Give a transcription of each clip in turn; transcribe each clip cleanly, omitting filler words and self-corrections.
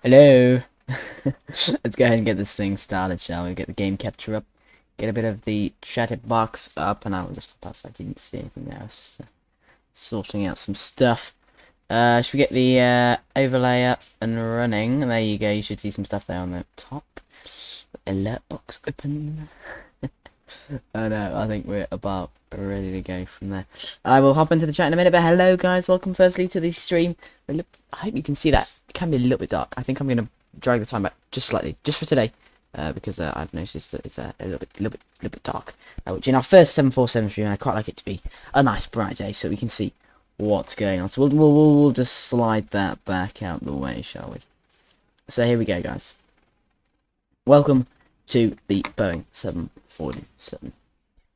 Hello. Let's go ahead and get this thing started, shall we? Get the game capture up, get a bit of the chat box up, and I will just pass like you didn't see anything there. I was just sorting out some stuff. Should we get the overlay up and running? And there you go. You should see some stuff there on the top. Alert box open. Oh no, I think we're about ready to go from there. I will hop into the chat in a minute, but hello guys, welcome firstly to the stream. I hope you can see that. It can be a little bit dark. I think I'm going to drag the time back just slightly, just for today, because I've noticed that it's a little bit dark. Which in our first 747 stream, I quite like it to be a nice bright day, so we can see what's going on. So we'll just slide that back out the way, shall we? So here we go, guys. Welcome to the Boeing 747.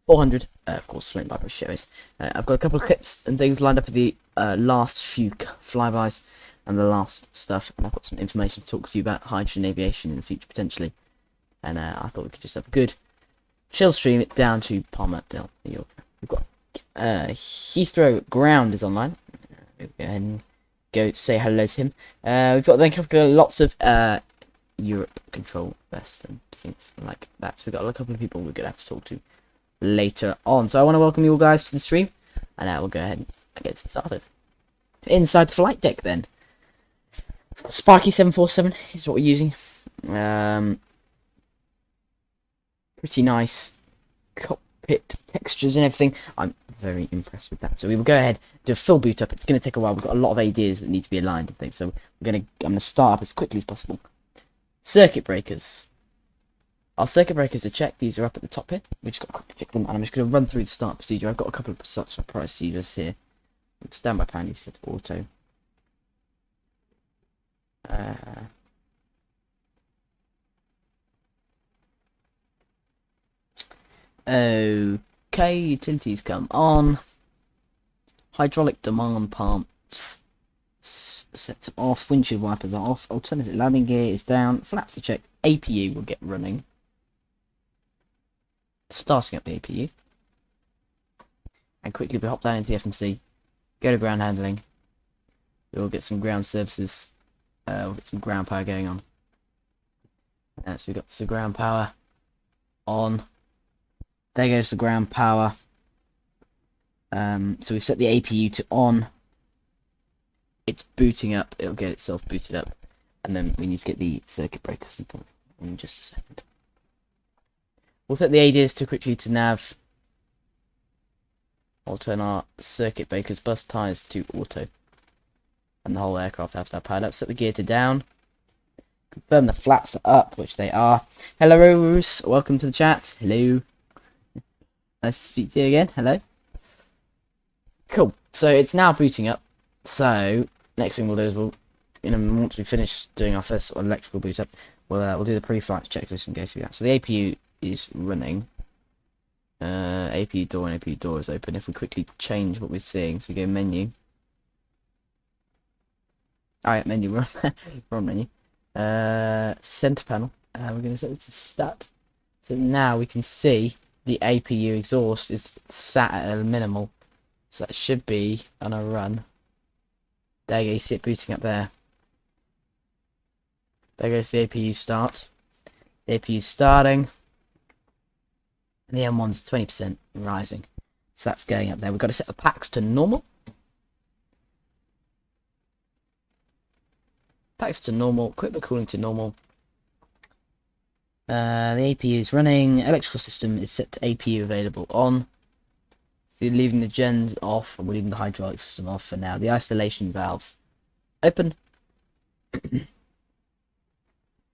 400, of course, flown by British Airways. I've got a couple of clips and things lined up for the last few flybys and the last stuff, and I've got some information to talk to you about hydrogen aviation in the future potentially. And I thought we could just have a good chill stream it down to Palma, Mallorca. We've got Heathrow Ground is online. We'll go ahead and go say hello to him. We've got lots of Europe control vest and things like that. So we've got a couple of people we're gonna have to talk to later on. So I want to welcome you all guys to the stream, and we'll go ahead and get started. Inside the flight deck then. Sparky 747 is what we're using. Pretty nice cockpit textures and everything. I'm very impressed with that. So we will go ahead, do a full boot up. It's going to take a while. We've got a lot of ideas that need to be aligned and things. So I'm going to start up as quickly as possible. Circuit breakers. Our circuit breakers are checked. These are up at the top here. We've just got to quickly check them, and I'm just going to run through the start procedure. I've got a couple of such procedures here. Standby pan, you set to auto. Okay, utilities come on. Hydraulic demand pumps set to off. Windshield wipers are off. Alternative landing gear is down. Flaps are checked. APU will get running. Starting up the APU. And quickly we hop down into the FMC. Go to ground handling. We'll get some ground services. We'll get some ground power going on. So we've got the ground power on. There goes the ground power. So we've set the APU to on. It's booting up. It'll get itself booted up. And then we need to get the circuit breakers and things in just a second. We'll set the ADs to quickly to nav. I'll turn our circuit breakers, bus ties to auto. And the whole aircraft has to have powered up. Set the gear to down. Confirm the flaps are up, which they are. Hello, Rose. Welcome to the chat. Hello. Nice to speak to you again. Hello. Cool. So it's now booting up. So next thing we'll do is once we finish doing our first electrical boot up, we'll do the pre-flight checklist and go through that. So the APU is running. APU door and APU door is open. If we quickly change what we're seeing, so we go menu. Alright, menu, wrong menu. Center panel. We're going to set it to stat. So now we can see the APU exhaust is sat at a minimal. So that should be on a run. There you go, you see it booting up there. There goes the APU start. The APU starting. And the M1's 20% rising. So that's going up there. We've got to set the packs to normal. Packs to normal. Equipment cooling to normal. The APU is running. Electrical system is set to APU available on. So you're leaving the gens off, and we're leaving the hydraulic system off for now. The isolation valves open.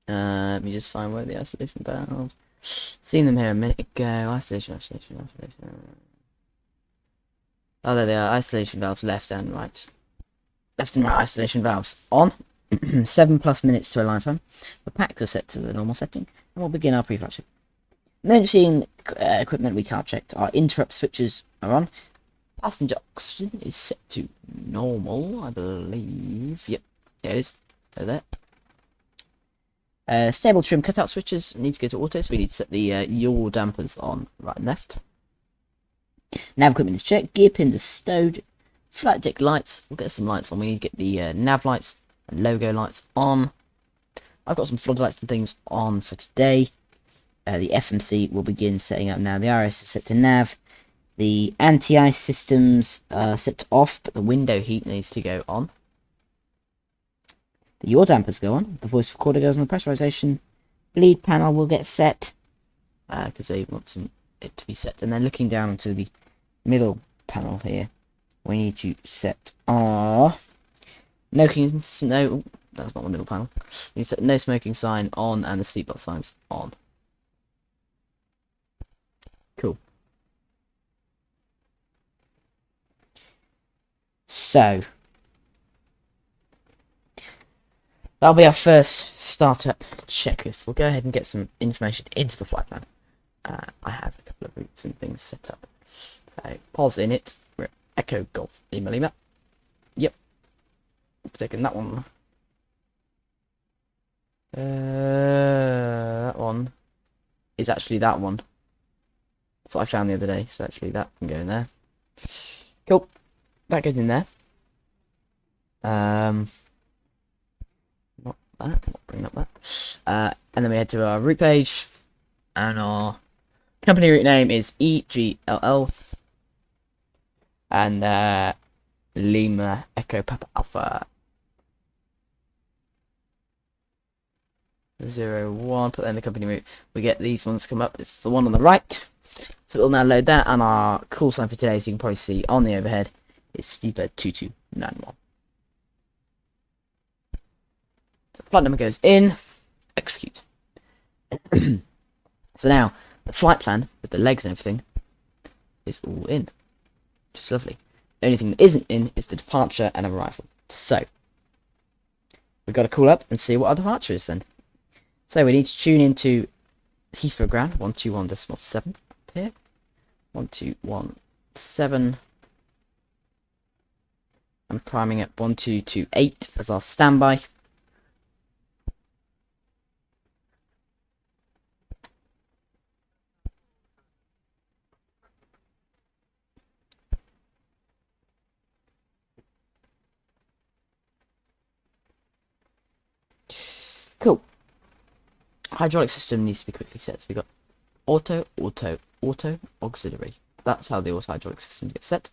Let me just find where the isolation valves. Seen them here a minute ago. Isolation. Oh, there they are. Isolation valves left and right. Left and right isolation valves on. 7+ minutes to align time. The packs are set to the normal setting, and we'll begin our pre-flight check. Mentioning equipment we can't check. Our interrupt switches are on. Passenger oxygen is set to normal, I believe. Yep, there it is. Over there. Stable trim cutout switches need to go to auto, so we need to set the yaw dampers on right and left. Nav equipment is checked. Gear pins are stowed. Flight deck lights. We'll get some lights on. We need to get the nav lights and logo lights on. I've got some floodlights and things on for today. The FMC will begin setting up now. The RS is set to nav. The anti-ice systems are set to off, but the window heat needs to go on. The yaw dampers go on. The voice recorder goes on. The pressurization bleed panel will get set because they want it to be set. And then looking down onto the middle panel here, we need to set our no. That's not the middle panel. We need to set no smoking sign on and the seatbelt signs on. Cool. So that'll be our first startup checklist. We'll go ahead and get some information into the flight plan. I have a couple of routes and things set up. So pause in it. We're at Echo Golf Lima Lima. Yep. We're taking that one. That one is actually that one. That's what I found the other day. So actually that can go in there. Cool. That goes in there. Not that. Not bringing up that. And then we head to our route page, and our company route name is EGLL, and Lima Echo Papa Alpha 01. Put in the company route. We get these ones come up. It's the one on the right. So we'll now load that, and our call sign for today, so you can probably see on the overhead, is Speedbird 2291. The flight number goes in, execute. So now the flight plan with the legs and everything is all in. Just lovely. The only thing that isn't in is the departure and arrival. So we've got to call up and see what our departure is then. So we need to tune into Heathrow ground 121.7 up here. 1217. I'm priming at 1228 as our standby. Cool. Hydraulic system needs to be quickly set. So we've got auto, auto, auto, auxiliary. That's how the auto hydraulic system gets set.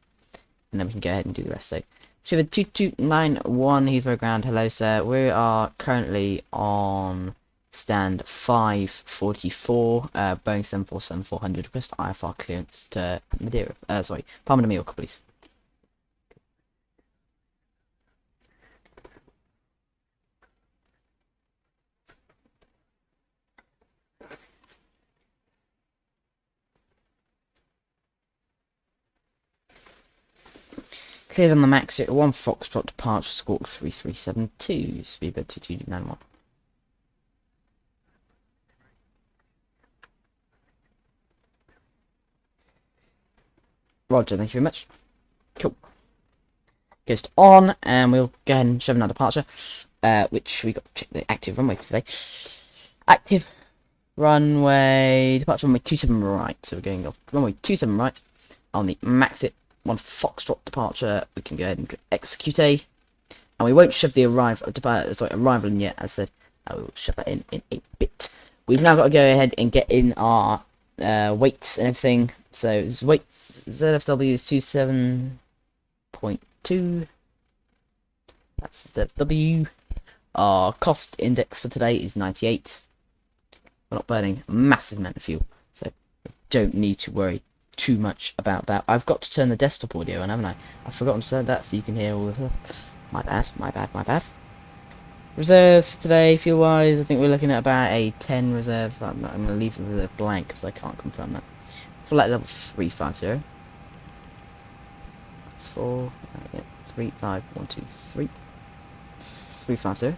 And then we can go ahead and do the rest. So we have a 2291 Heathrow ground. Hello, sir. We are currently on stand 544, Boeing 747-400. Request IFR clearance to Madeira. Palma de Mallorca, please. Cleared on the max at 1 Foxtrot departure, squawk 3372, Speedbird 2291. Roger, thank you very much. Cool. Goes to on, and we'll go ahead and shove in our departure, which we got to check the active runway for today. Active runway, departure runway 27 right, so we're going off runway 27 right on the max it. 1 Foxtrot departure. We can go ahead and click execute A, and we won't shove the arrival in yet. As I said, I will shove that in a bit. We've now got to go ahead and get in our weights and everything. So weights ZFW is 27.2. That's the ZFW. Our cost index for today is 98. We're not burning a massive amount of fuel, so we don't need to worry too much about that. I've got to turn the desktop audio on, haven't I? I've forgotten to turn that so you can hear all of it. My bad, my bad, my bad. Reserves for today, fuel wise, I think we're looking at about a 10 reserve. I'm going to leave it blank because I can't confirm that. Flight level 350. That's 4, 3, 5, 1, 2, 3. 350.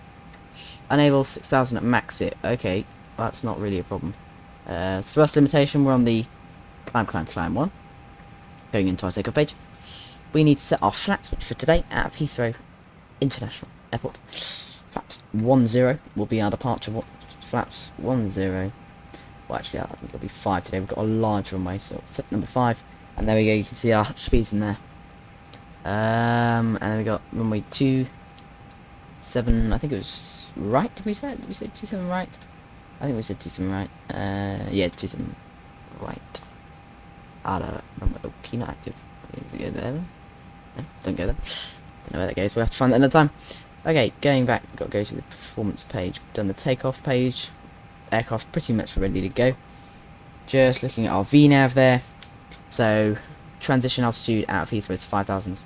Unable 6000 at max it. Okay, that's not really a problem. Thrust limitation, we're on the climb 1. Going into our takeoff page. We need to set our flaps, which for today, out of Heathrow International Airport. Flaps 10 will be our departure. Flaps 10. Well, actually, I think it'll be 5 today. We've got a large runway, so set number 5. And there we go, you can see our speeds in there. And then we got runway 27 27, I think it was right, did we say 27 right? I think we said 27 right. Yeah, 27 right. I don't remember. Oh, key not active. We go there then? No, don't go there. Don't know where that goes, we'll have to find that another time. Okay, going back, we've got to go to the performance page. We've done the takeoff page. Aircraft's pretty much ready to go. Just looking at our VNav there. So, transition altitude out of Heathrow is 5,000.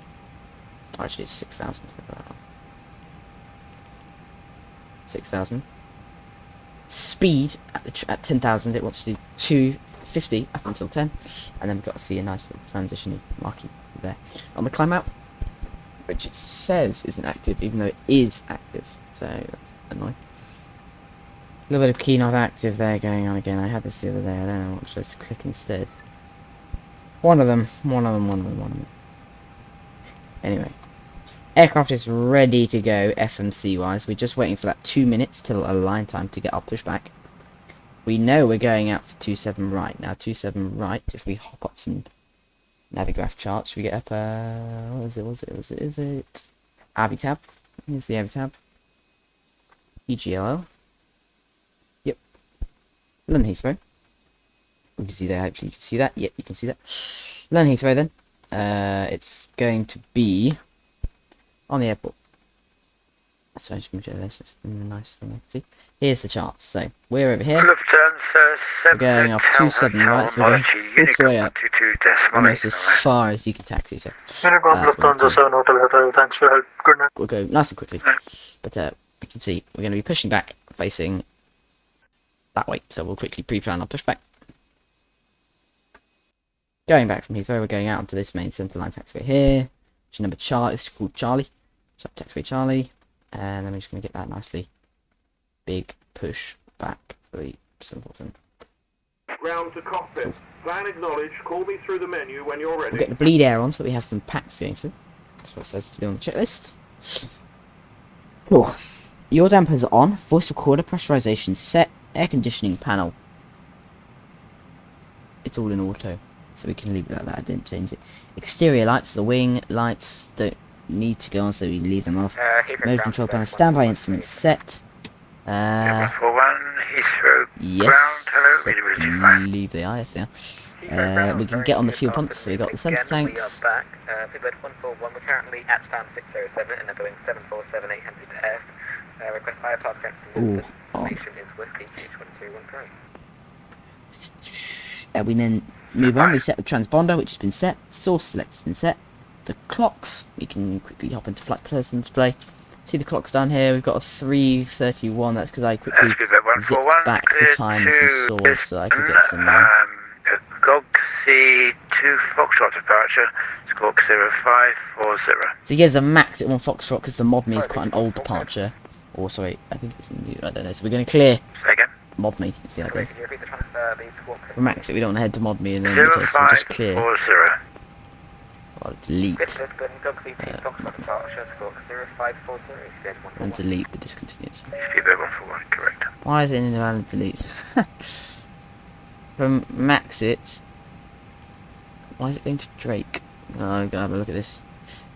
Oh, actually, it's 6,000. 6,000. Speed at 10,000, it wants to do 250 up until 10. And then we've got to see a nice little transition marking there on the climb out, which it says isn't active, even though it is active. So, that's annoying. A little bit of key not active there going on again. I had this the other day. I don't know what should I click instead. One of them. Anyway. Aircraft is ready to go FMC wise. We're just waiting for that 2 minutes till align time to get our pushback. We know we're going out for 27 right. Now 27 right, if we hop up some Navigraph charts, we get up what is it? Avitab. Here's the Avitab. EGLO. Yep. London Heathrow. We can see there, hopefully you can see that. Yep, you can see that. London Heathrow then. It's going to be on the airport. So let's just a nice thing I can see. Here's the charts. So we're over here. We're going off 27 right, so we're going all the way up. Almost as far as you can taxi. So we'll go nice and quickly. But we can see we're going to be pushing back, facing that way. So we'll quickly pre-plan our pushback. Going back from Heathrow, we're going out onto this main centre line taxiway here. Which number Charlie is called Charlie. So taxiway Charlie. And then we're just going to get that nicely big push back for the simple thing. Round to cockpit. Plan acknowledged. Call me through the menu when you're ready. We'll get the bleed air on so that we have some packs going through. That's what it says to do on the checklist. Cool. Your dampers are on. Voice recorder, pressurization set, air conditioning panel. It's all in auto, so we can leave it like that. I didn't change it. Exterior lights, the wing lights don't need to go on, so we leave them off. Mode control panel, standby instruments set. Number 41, Heathrow Yes, ground. I believe they are. Yes, they are. We can get on the fuel pumps. So we got the sensor tanks. We are back. Flight 141. We're currently at stand 607 and are going 747 800 to F. Request higher park depth. Destination is Whiskey H121 Pro. We then move on. We set the transponder, which has been set. Source select has been set. The clocks, we can quickly hop into flight person display. See the clocks down here. We've got a 3:31. That's because I quickly zipped back the time and some saws so I could get some. Gogsy 2 Foxtrot departure. Squawk 0540. So he gives a max at 1 Foxtrot because the Mod Me is quite an old departure. Or sorry, I think it's new. I don't know. So we're going to clear Mod Me. Is the idea. We max it. We don't want to head to Mod Me and then just clear. I'll delete and delete the discontinued. Why is it invalid delete? From Maxit, why is it going to Drake? Oh, I'm gonna have a look at this.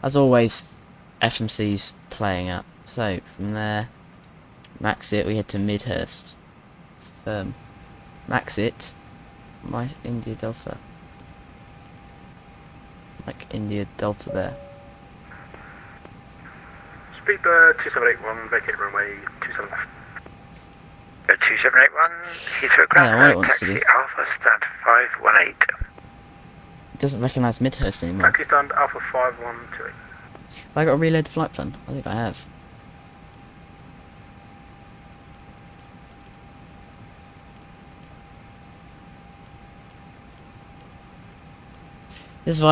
As always, FMC's playing up. So from there, Maxit, we head to Midhurst. It's firm. Maxit, why is India Delta? Like India Delta there. Speedbird 2781, vacate runway 27 left. 2781, Heathrow ground, taxi Alpha stand 518. It doesn't recognise Midhurst anymore. Taxi stand Alpha 5128. Have I got to reload the flight plan? I think I have. This is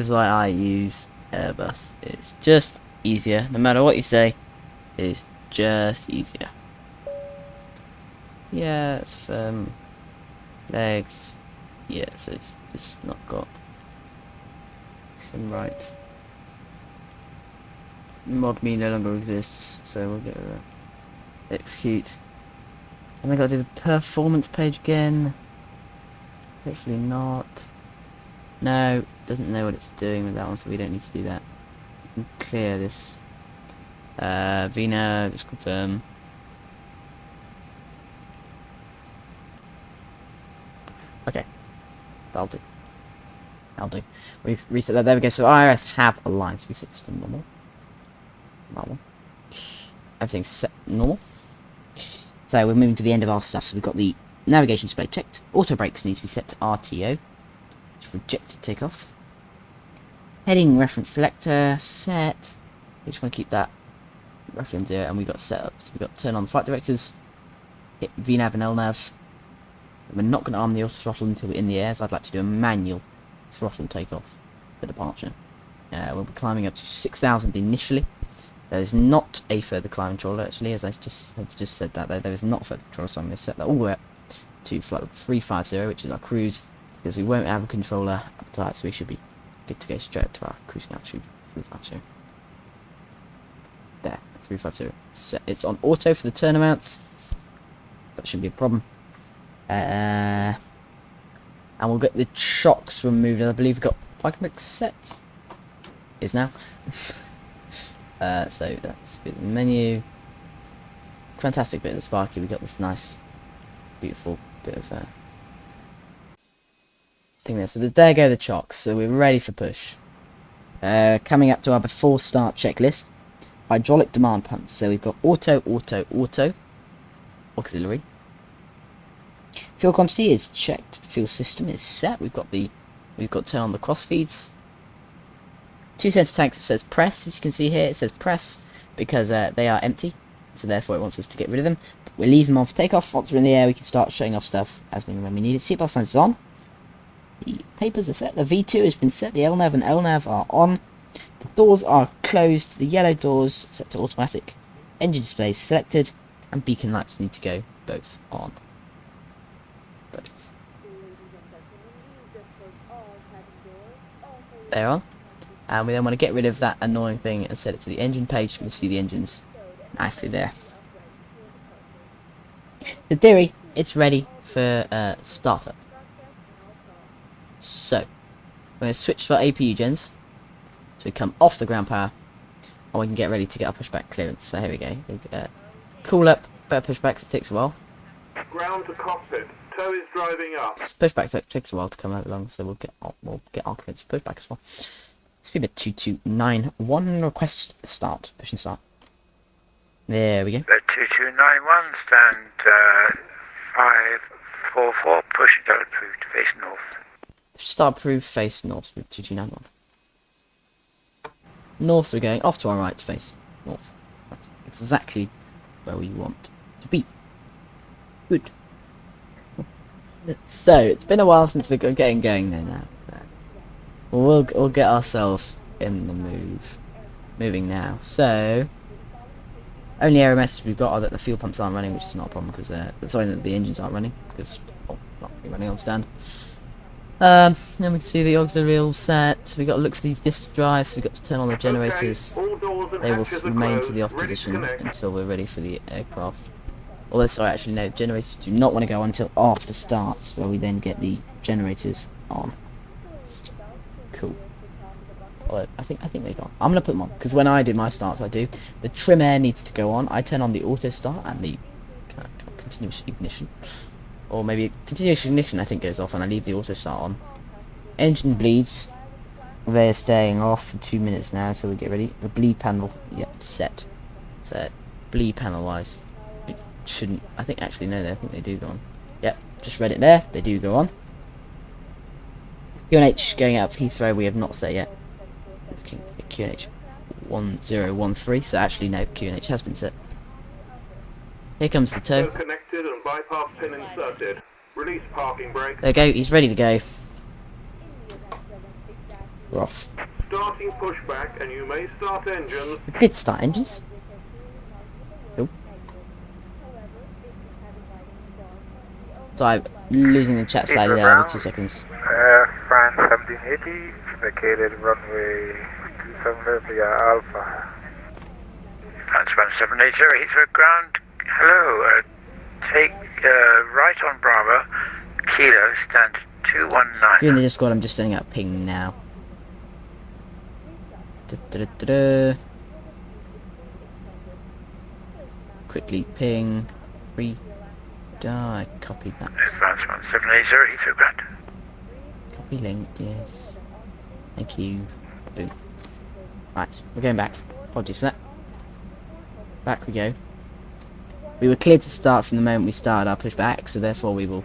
why I use Airbus. It's just easier. No matter what you say, it's just easier. Yeah, it's legs. Yeah, so it's not got some right. Mod Me no longer exists, so we'll get rid of that. Execute. And I got to do the performance page again. Hopefully not. No, doesn't know what it's doing with that one, so we don't need to do that. We can clear this Vina, just confirm. Okay, that'll do. That'll do. We've reset that. There we go. So IRS have aligned. So we set this to normal. Normal. Everything's set normal. So we're moving to the end of our stuff. So we've got the navigation display checked. Auto brakes needs to be set to RTO. Just rejected takeoff. Heading reference selector set. We just want to keep that reference here, and we got set up. So we got turn on the flight directors. Hit VNav and LNav. We're not going to arm the auto throttle until we're in the air, so I'd like to do a manual throttle takeoff for departure. We'll be climbing up to 6,000 initially. There is not a further climb controller, actually, as I have just said that. There is not a further controller, so I'm going to set that all the way up to flight level 350, which is our cruise, because we won't have a controller up to that, so we should be good to go straight up to our cruising altitude 350. There, 350. Set. It's on auto for the turnamounts. That shouldn't be a problem. And we'll get the chocks removed. I believe we've got parking brakes set. Is now. So that's the menu. Fantastic bit of the Sparky. We got this nice, beautiful bit of thing there. So there go the chocks. So we're ready for push. Coming up to our before start checklist. Hydraulic demand pumps. So we've got auto, auxiliary. Fuel quantity is checked. Fuel system is set. We've got turn on the cross feeds. 2 center tanks. It says press. As you can see here, it says press because they are empty. So therefore, it wants us to get rid of them. But we'll leave them on for takeoff. Once we're in the air, we can start shutting off stuff as when we need it. Seatbelt signs is on. The papers are set. The V2 has been set. The LNav and LNav are on. The doors are closed. The yellow doors set to automatic. Engine display selected, and beacon lights need to go both on. Both. They're on. And we then want to get rid of that annoying thing and set it to the engine page. We can see the engines nicely there. So in theory, it's ready for startup. So we're going to switch for APU gens. So we come off the ground power, and we can get ready to get our pushback clearance. So here we go. Cool up, better pushback, it takes a while. Ground to cockpit. Tow is driving up. Pushback takes a while to come out along, so we'll get our clearance pushback as well. Speedbit 2291, request start, push and start. There we go. 2291, stand 544, push and start approved, face north. Start approved, face north with 2291. North, we're going off to our right to face north. That's exactly where we want to be. Good. So, it's been a while since we're getting going there now. We'll get ourselves in the moving now. So, only error message we've got are that the fuel pumps aren't running, which is not a problem because sorry, that the engines aren't running because not running on stand. Then we can see the auxiliary all set. We've got to look for these disk drives. We've got to turn on the generators. They will remain to the off position until we're ready for the aircraft. Although, sorry, actually no, generators do not want to go on until after starts, where we then get the generators on. Cool. Well, I think they go on. I'm gonna put them on because when I do my starts, the trim air needs to go on. I turn on the auto start and the continuous ignition, or maybe continuous ignition I think goes off, and I leave the auto start on. Engine bleeds. They're staying off for 2 minutes now, so we get ready. The bleed panel, yep, set. So bleed panel wise, it shouldn't. I think actually no, I think they do go on. Yep, just read it there. They do go on. QNH going out of Heathrow, we have not set yet. Looking at QNH 1013, so actually no, QNH has been set. Here comes the tow. Connected and bypass pin inserted. Release parking brake. There we go, he's ready to go. We're off. Starting pushback, and you may start engines. We did start engines. Cool. So I'm losing the chat slightly there every 2 seconds. France 1780, vacated runway 27 via Alpha. France 1780, Heathrow ground. Hello, take right on Bravo, Kilo, stand 219. If you're in the Discord, I'm just sending out ping now. quickly ping. I copied that. Advance 1780, Heathrow ground. Copy link, yes. Thank you. Boom. Right, we're going back. Apologies for that. Back we go. We were cleared to start from the moment we started our pushback, so therefore we will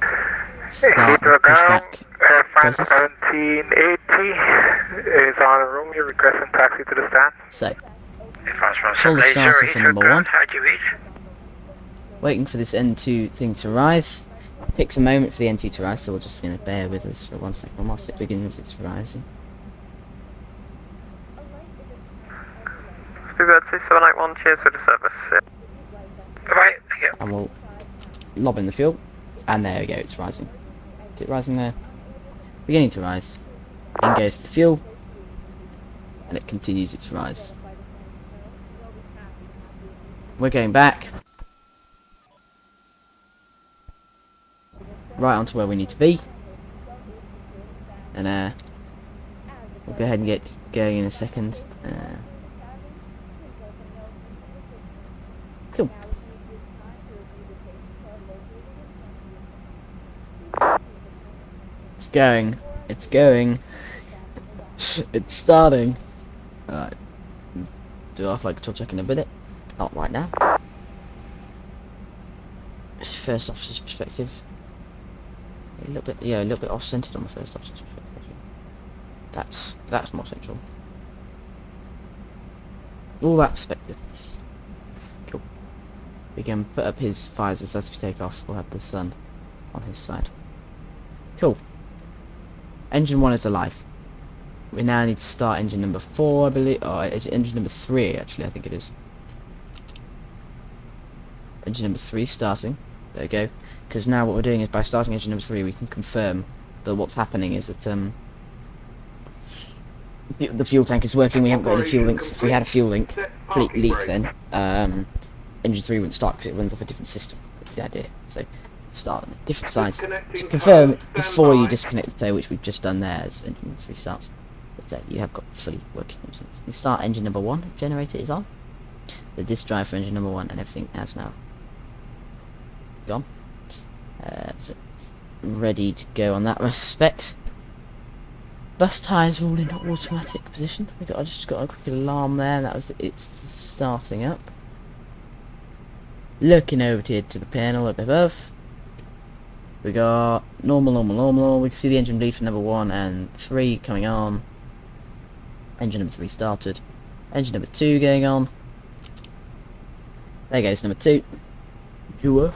start the Heathrow pushback ground, France process. 1780 is on a room. You're requesting taxi to the stand. So, Advance pull the 1780, starter from Heathrow number 1. ground. How do you read? Waiting for this N2 thing to rise. It takes a moment for the N2 to rise, so we're just going to bear with us for 1 second whilst it begins its rising. Speedbird 2781, cheers for the service. Bye-bye. Thank you. And we'll lob in the fuel. And there we go, it's rising. Is it rising there? Beginning to rise. In goes the fuel. And it continues its rise. We're going back. Right onto where we need to be. And we'll go ahead and get going in a second. Cool. It's going. It's going. It's starting. Alright. Do off like a check in a minute. Not right now. It's first officer's perspective. A little bit off-centered on the first officer's perspective. That's more central. All that perspective. Cool. We can put up his visors as we take off. We'll have the sun on his side. Cool. Engine 1 is alive. We now need to start engine number 4, I believe. Oh, is it engine number 3, actually? I think it is. Engine number 3 starting. There we go. Because now what we're doing is by starting engine number 3, we can confirm that what's happening is that the fuel tank is working. We haven't got any fuel links. If we had a fuel link leak, then engine 3 wouldn't start because it runs off a different system. That's the idea. So start on different sides to confirm before you disconnect the tow, which we've just done there as engine number 3 starts. But you have got fully working engines. You start engine number 1. Generator is on. The disk drive for engine number 1 and everything has now gone. So it's ready to go on that respect. Bus tyres are all in automatic position. I just got a quick alarm there, and that was it's starting up. Looking over here to the panel up above. We got normal. We can see the engine bleed for number 1 and 3 coming on. Engine number 3 started. Engine number 2 going on. There goes number 2. Duo.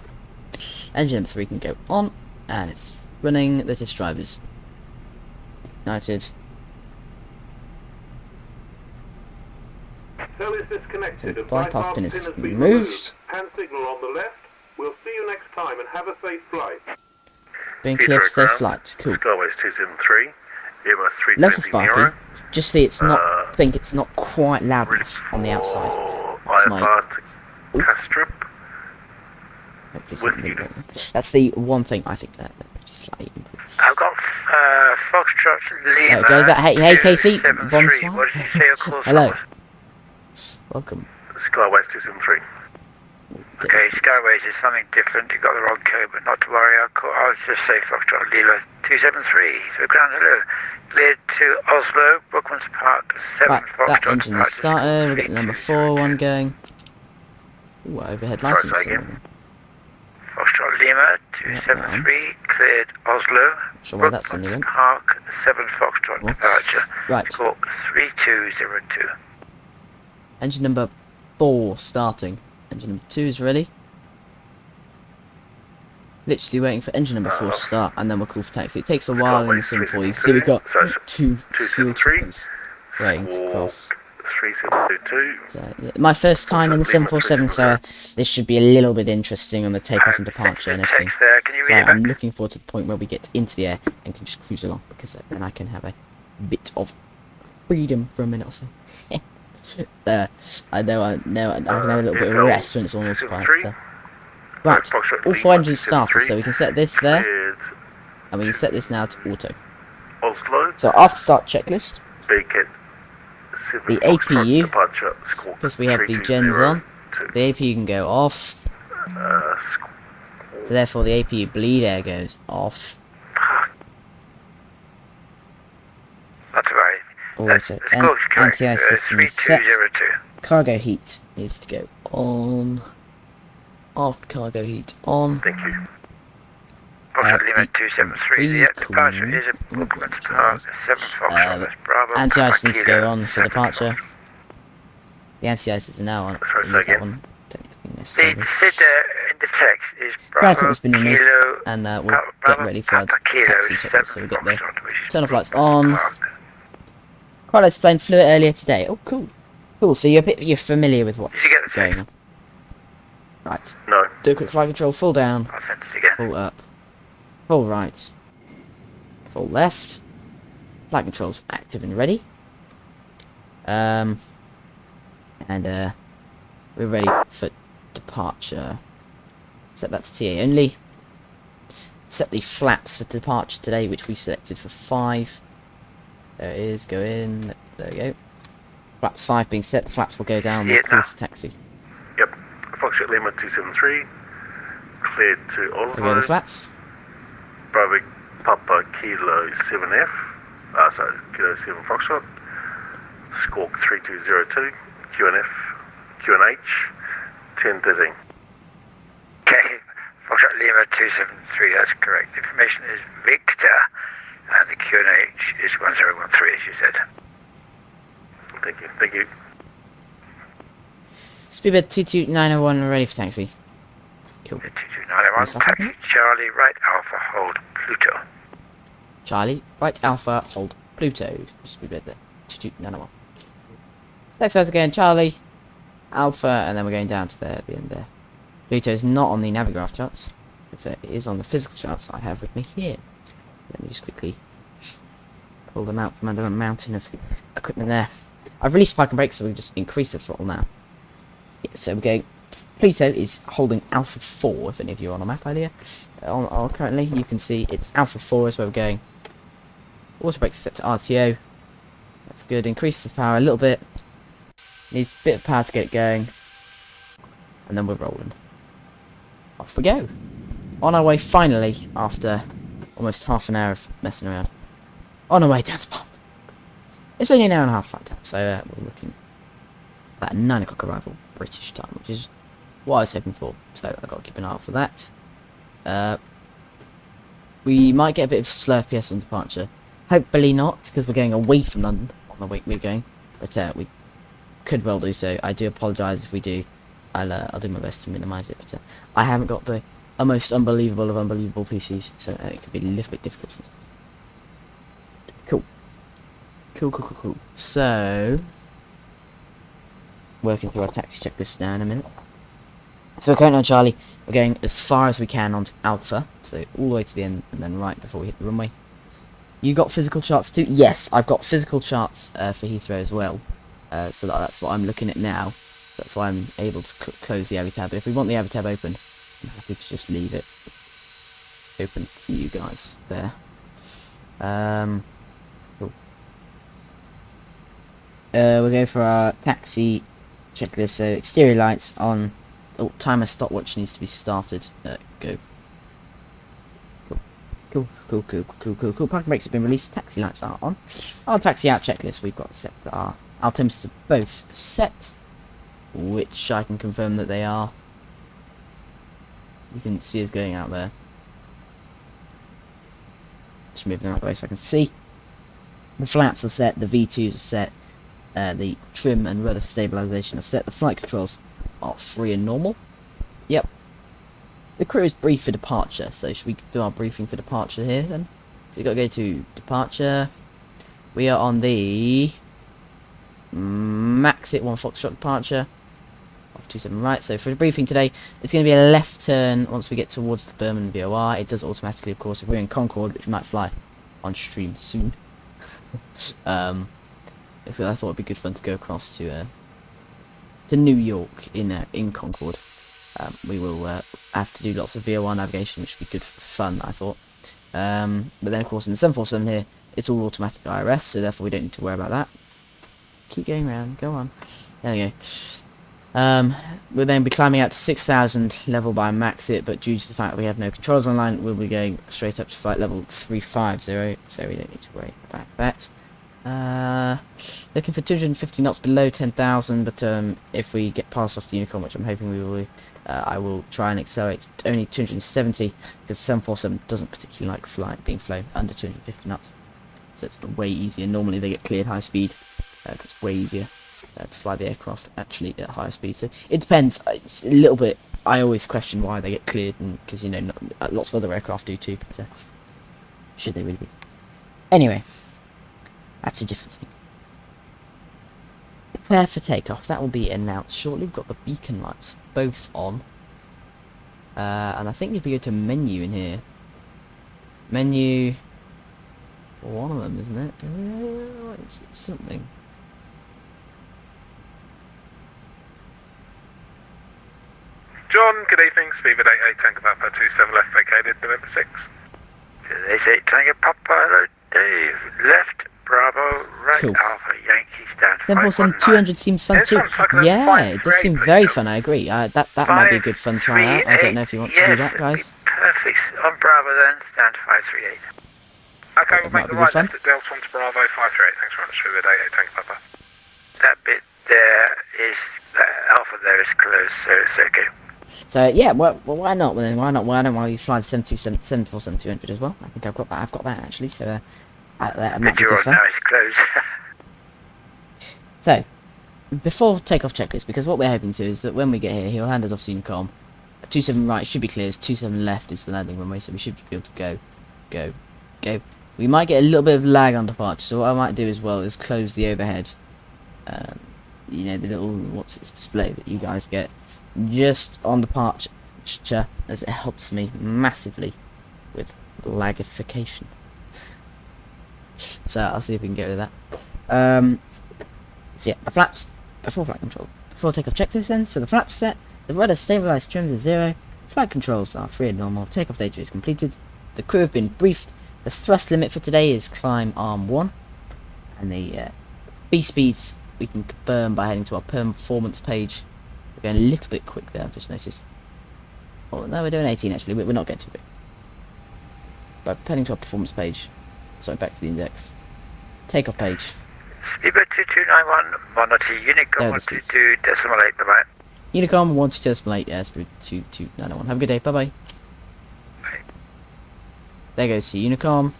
Engine number 3 can go on, and it's running. The disk drive is ignited. Cell is disconnected. So and bypass pin is has been removed. Hand signal on the left. We'll see you next time and have a safe flight. Being clear for safe flight. Cool. Skyways 273. EMS 320 Love the Sparky. Euro. Just see it's not. Think it's not quite loud enough on the outside. That's my. Castrop. Hopefully something didn't go wrong. That's the one thing I think that slightly improved. I've got Foxtrot Lima. There goes that. Hey Casey. Bonsoir. What did you say your course Hello. was? Welcome. Skyways 273. Okay, Skyways is something different. You got the wrong code, but not to worry. I'll just say Foxtrot Lima 273. So ground hello. Cleared to Oslo, Brookmans Park, 7 Right, Foxtrot. that engine is started. We'll get the number 4 one going. Ooh, overhead lighting. Foxtrot Lima 273, cleared Oslo. Sure why that's in the end. Park, 7 Foxtrot departure. Right. Talk 3202. Engine number 4 starting. Engine number 2 is ready. Literally waiting for engine number 4 to start, and then we'll call for taxi. It takes a while in the sim for you. See, we've got 2 fuel truckers waiting to cross. 3722. So, yeah, my first time in the 747, so this should be a little bit interesting on the takeoff and departure and everything. So I'm looking forward to the point where we get into the air and can just cruise along, because then I can have a bit of freedom for a minute or so. I know I can have a little bit of a rest when it's on autopilot. So. Right, all 4 engines started, so we can set this there, and we can set this now to auto. Oslo. So after start checklist, Beacon. the APU, because we have the gens on, The APU can go off. So therefore the APU bleed air goes off. Not to worry. Auto. Anti-ice system is set. Cargo heat needs to go on. Off cargo heat on. Thank you. Foxtrot Lima 273. The departure is a booklet Park 7 Foxtrot. Bravo. Anti-ice needs to go on for departure. The anti-ice is now on. That one. Don't think necessarily. The consider in the text is Ground Bravo equipment's been removed, Kilo. and we'll get ready for our taxi checklist. So we'll get there. Turn off lights on. Quite nice plane flew it earlier today. Oh, cool. Cool. So you're familiar with what's going on. Right. No. Do a quick flight control. Full down. I'll send it again. Full up. Full right. Full left. Flight controls active and ready. And we're ready for departure. Set that to TA only. Set the flaps for departure today, which we selected for 5. There it is. Go in. There we go. Flaps 5 being set. The flaps will go down. We'll call for taxi. Yep. Foxtrot Lima 273. Cleared to There go the Oslo. flaps. Bravo Papa Kilo 7F. Sorry, Kilo 7 Foxtrot. Squawk 3202. QNH 1013. Okay. Foxtrot Lima 273. That's correct. Information is Victor. And the QNH is 1013, as you said. Thank you. Thank you. Speedbird 22901 ready for taxi. Cool. 22901. Taxi Charlie, right Alpha, hold Pluto. Charlie, right Alpha, hold Pluto. Speedbird there. 22901. So next one's again Charlie, Alpha, and then we're going down to there at the end there. Pluto is not on the Navigraph charts, but it is on the physical charts I have with me here. Let me just quickly pull them out from under a mountain of equipment there. I've released park and brake, so we've just increased the throttle now. Yeah, so we're going. Pluto is holding Alpha 4, if any of you are on a map idea. Currently, you can see it's Alpha 4 is where we're going. Auto brakes set to RTO. That's good. Increase the power a little bit. Needs a bit of power to get it going. And then we're rolling. Off we go. On our way finally, after almost half an hour of messing around. On our way down to Palma. It's only an hour and a half flight time, so we're looking at a 9 o'clock arrival British time, which is what I was hoping for, so I've got to keep an eye out for that. We might get a bit of slow FPS on departure. Hopefully not, because we're going away from London on the way we're going, but we could well do so. I do apologise if we do. I'll do my best to minimise it, but I haven't got the most unbelievable of unbelievable PCs, so it could be a little bit difficult sometimes. Cool. So, working through our taxi checklist now in a minute. So we're going on Charlie. We're going as far as we can onto Alpha, so all the way to the end, and then right before we hit the runway. You got physical charts too? Yes, I've got physical charts for Heathrow as well. So that's what I'm looking at now. That's why I'm able to close the Avi tab. But if we want the Avi tab open, I'm happy to just leave it open for you guys there. Cool. We'll go for our taxi checklist. So exterior lights on. Oh, timer stopwatch needs to be started. Go. Cool. Parking brakes have been released. Taxi lights are on. Our taxi out checklist, we've got set that our altimeters are both set, which I can confirm that they are. You can see us going out there. Just moving out of the way so I can see. The flaps are set. The V2s are set. The trim and rudder stabilisation are set. The flight controls are free and normal. Yep. The crew is briefed for departure, so should we do our briefing for departure here then? So we've got to go to departure. We are on the Maxit 1 Foxtrot departure. Off 27 right, so for the briefing today, it's going to be a left turn once we get towards the Birmingham VOR. It does automatically, of course, if we're in Concorde, which might fly on stream soon. I thought it'd be good fun to go across to New York in Concorde. We will have to do lots of VOR navigation, which would be good for fun, I thought. But then, of course, in the 747 here, it's all automatic IRS, so therefore we don't need to worry about that. Keep going round, go on. There we go. We'll then be climbing out to 6,000 level by max it, but due to the fact that we have no controls online, we'll be going straight up to flight level 350, so we don't need to worry about that. Looking for 250 knots below 10,000, but if we get past off the Unicorn, which I'm hoping we will, I will try and accelerate to only 270, because 747 doesn't particularly like being flown under 250 knots, so it's way easier. Normally they get cleared high speed, it's way easier to fly the aircraft actually at higher speed. So it depends. It's a little bit. I always question why they get cleared, and because you know lots of other aircraft do too. But should they really be? Anyway, that's a different thing. Prepare for takeoff. That will be announced shortly. We've got the beacon lights both on, and I think if we go to menu in here, menu, one of them, isn't it? It's something. John, good evening. Speedbird 88 Tango Papa 27 left vacated, November 6. 88 Tango Papa, hello Dave. Left, Bravo, right, Cool. Alpha, Yankee stand. 747 200 seems fun too. Yeah, it does seem very fun, I agree. That might be a good fun tryout. I don't know if you want to do that, guys. Perfect. On Bravo then, stand 538. Okay, we'll Might make the be right good fun. left at Delta 1 to Bravo 538. Thanks very much, Speedbird 88 Tango Papa. That bit there is, Alpha there is closed, so it's okay. So yeah, well, why not then? Why not? Why don't we fly the 747 200 as well? I think I've got that. I've got that actually. So that might be You're good on fun. now, it's closed. So before takeoff checklist, because what we're hoping to is that when we get here, he'll hand us off to Unicom. 27 right should be clear. 27 left is the landing runway, so we should be able to go. We might get a little bit of lag on departure, so what I might do as well is close the overhead. You know, the little display that you guys get just on departure, as it helps me massively with lagification. So I'll see if we can get rid of that. So yeah, the flaps before flight control, before takeoff checklist then. So the flaps set, the rudder stabilized, trimmed to 0, flight controls are free and normal, takeoff data is completed, the crew have been briefed. The thrust limit for today is climb arm 1, and the B speeds we can confirm by heading to our performance page. We're going a little bit quick there, I've just noticed. Oh no, we're doing 18 actually, we're not getting too big. By heading to our performance page, sorry, back to the index. Takeoff page. Speedbird 2291, monitor Unicom 122 decimal 8, bye-bye. Unicom 122.8, yeah, Spirit 2291. Have a good day, bye bye. There goes to Unicom.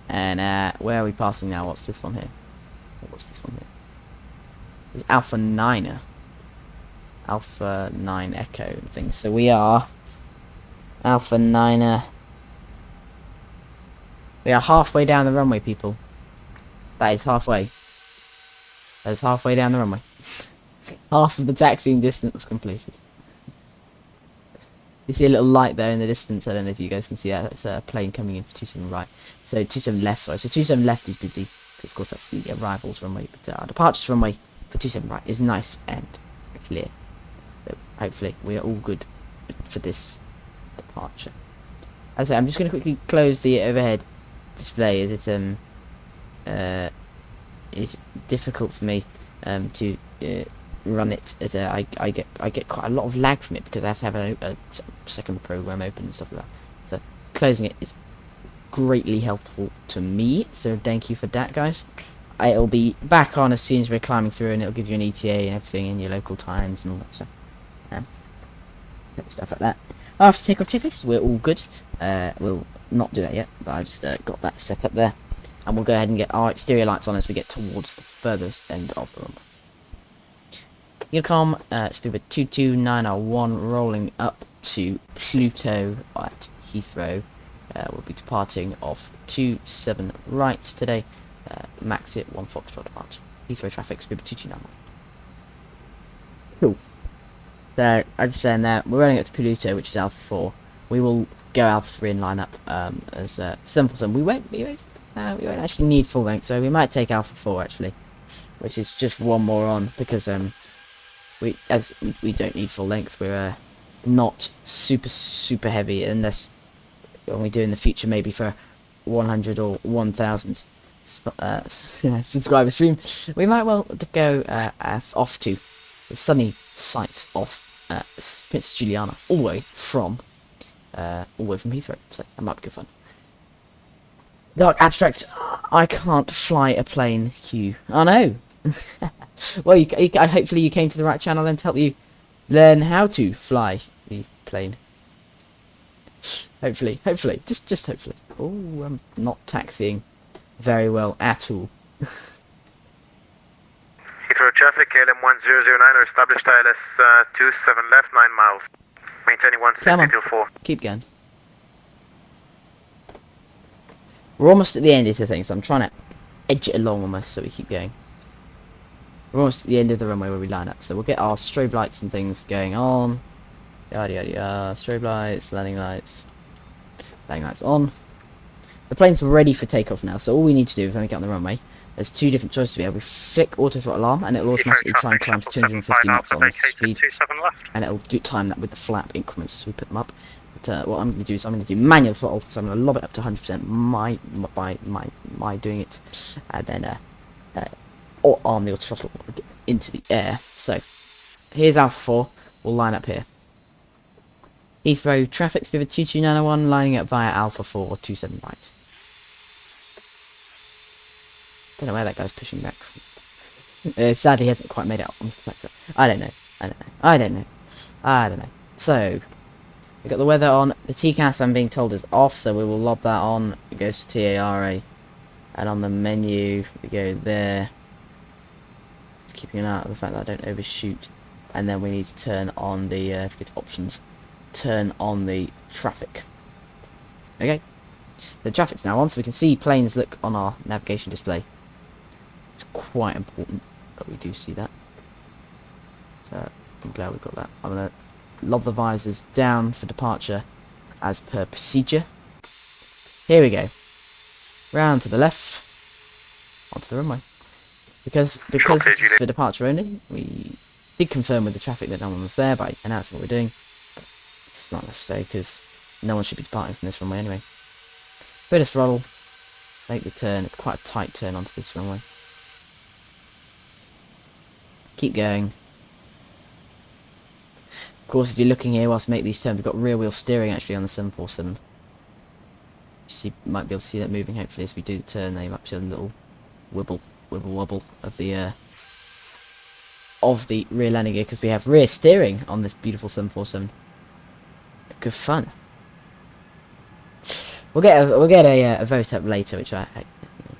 And where are we passing now? What's this one here? What's this one here? It's Alpha 9er. Alpha 9 Echo and things. So we are Alpha 9er. We are halfway down the runway, people. That is halfway. That is halfway down the runway. Half of the taxiing distance completed. You see a little light there in the distance. I don't know if you guys can see that. That's a plane coming in for 27 right. So 27 left, sorry. So 27 left is busy. Because of course that's the arrivals runway. But our departures runway for 27 right is nice and clear. So hopefully we are all good for this departure. As I say, I'm just going to quickly close the overhead display as it is difficult for me to run it as I get quite a lot of lag from it because I have to have a second program open and stuff like that. So closing it is greatly helpful to me. So thank you for that, guys. It'll be back on as soon as we're climbing through, and it'll give you an ETA and everything in your local times and all that stuff. Stuff like that. After takeoff checklist, we're all good. We'll not do that yet, but I just got that set up there, and we'll go ahead and get our exterior lights on as we get towards the furthest end of the room. Unicom, Speedbird 22901, rolling up to Pluto at Heathrow. We'll be departing off 27 right today. Max it 1 Foxtrot departure. Heathrow traffic, Speedbird 2291. Cool. So, I just saying that we're running up to Pluto, which is Alpha 4. We will go Alpha 3 and line up as 747. We won't actually need full length, so we might take Alpha 4 actually, which is just one more on because we don't need full length. We're not super heavy unless when we do in the future maybe for 100 or 1000 subscriber stream, we might well go off to the sunny sights of Princess Juliana, all the way from Heathrow. So that might be good fun. Dark Abstract, I can't fly a plane, Hugh. Oh no! Well, hopefully you came to the right channel then to help you learn how to fly the plane. Hopefully, just hopefully. Oh, I'm not taxiing very well at all. Heathrow traffic, KLM 1009 are established ILS 27 left, 9 miles. Maintaining 160 till 4. Keep going. We're almost at the end of the thing, so I'm trying to edge it along almost so we keep going. We're almost at the end of the runway where we line up, so we'll get our strobe lights and things going on. Yada yada yada. Strobe lights, landing lights on. The plane's ready for takeoff now, so all we need to do is when we get on the runway, there's two different choices to be able. We flick auto throttle alarm, and it'll automatically try and climb to 250 knots on speed, and it'll time that with the flap increments as we put them up. But what I'm going to do is I'm going to do manual throttle, so I'm going to lob it up to 100%. My doing it, and then or arm the auto throttle into the air. So here's Alpha 4. We'll line up here. Heathrow traffic, Vivid 22901, lining up via Alpha 4 27 right. Don't know where that guy's pushing back from. Sadly, he hasn't quite made it up on the sector. I don't know. So, we've got the weather on. The TCAS, I'm being told, is off, so we will lob that on. It goes to TARA. And on the menu, we go there. Just keeping an eye out of the fact that I don't overshoot. And then we need to turn on the, if we get to options, turn on the traffic. Okay. The traffic's now on, so we can see planes look on our navigation display. It's quite important that we do see that. So I'm glad we've got that. I'm going to lob the visors down for departure as per procedure. Here we go. Round to the left. Onto the runway. Because this is for departure only, we did confirm with the traffic that no one was there by announcing what we're doing. But it's not necessary because no one should be departing from this runway anyway. Bit of throttle, make the turn. It's quite a tight turn onto this runway. Keep going. Of course, if you're looking here whilst we make these turns, we've got rear wheel steering actually on the 747. You might be able to see that moving. Hopefully, as we do the turn, there you might see a little wobble of the rear landing gear because we have rear steering on this beautiful 747. Good fun. We'll get a vote up later, which I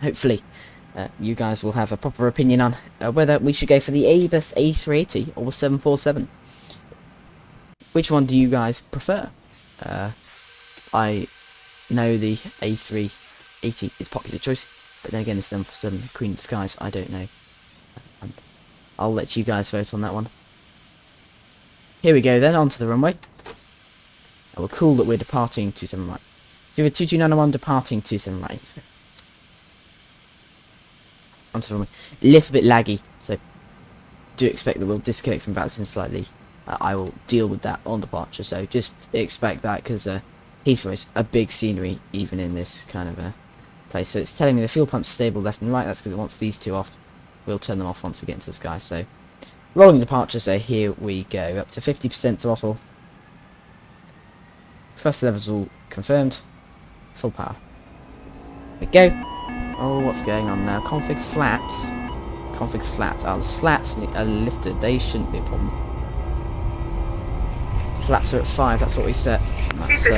hopefully you guys will have a proper opinion on whether we should go for the Airbus A380 or the 747. Which one do you guys prefer? I know the A380 is popular choice, but then again the 747, Queen of the Skies, I don't know. I'll let you guys vote on that one. Here we go then, onto the runway. And we're cool that we're departing 27 right. So we're 2291 departing 27 right. Onto the runway. A little bit laggy, so do expect that we'll disconnect from VATSIM slightly. I will deal with that on departure, so just expect that because Heathrow is a big scenery even in this kind of place. So it's telling me the fuel pump's stable left and right. That's because it wants these two off. We'll turn them off once we get into the sky. So rolling departure, so here we go. Up to 50% throttle. Thrust levels all confirmed. Full power. There we go. Oh, what's going on now? Config flaps. Config slats. Oh, the slats are lifted. They shouldn't be a problem. Flaps are at 5. That's what we set. That's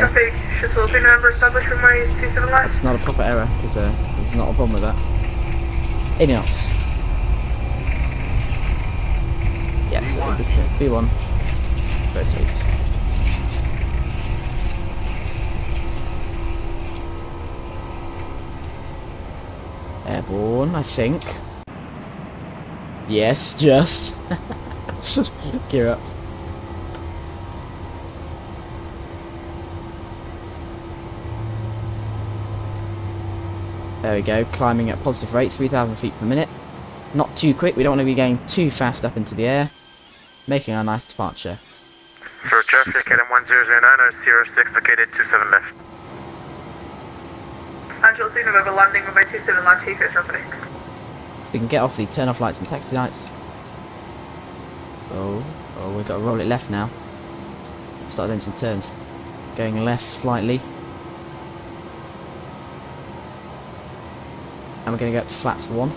not a proper error. There's not a problem with that. Anything else? Yeah, so this is B1. Rotate. Airborne, I think. Yes, just. Gear up. There we go, climbing at positive rate, 3,000 feet per minute. Not too quick, we don't want to be going too fast up into the air. Making a nice departure. For traffic, KLM 1009 06 located 27 left. Angel Zuna over landing runway 27 left, Heathrow traffic. So we can get off the turn off lights and taxi lights. Oh, we've got to roll it left now. Start doing some turns. Going left slightly. And we're going to go up to flaps 1.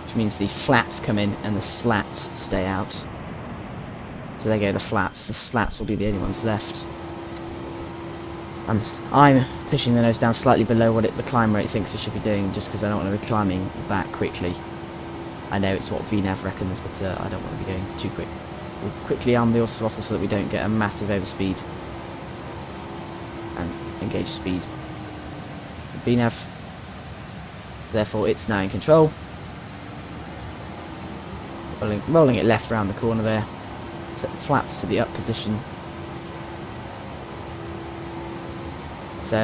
Which means the flaps come in and the slats stay out. So there go the flaps. The slats will be the only ones left. And I'm pushing the nose down slightly below what the climb rate thinks it should be doing, just because I don't want to be climbing that quickly. I know it's what VNAV reckons, but I don't want to be going too quick. We'll quickly arm the auto throttle so that we don't get a massive overspeed. And engage speed. VNAV. So therefore it's now in control. Rolling it left round the corner there. Set the flaps to the up position. So,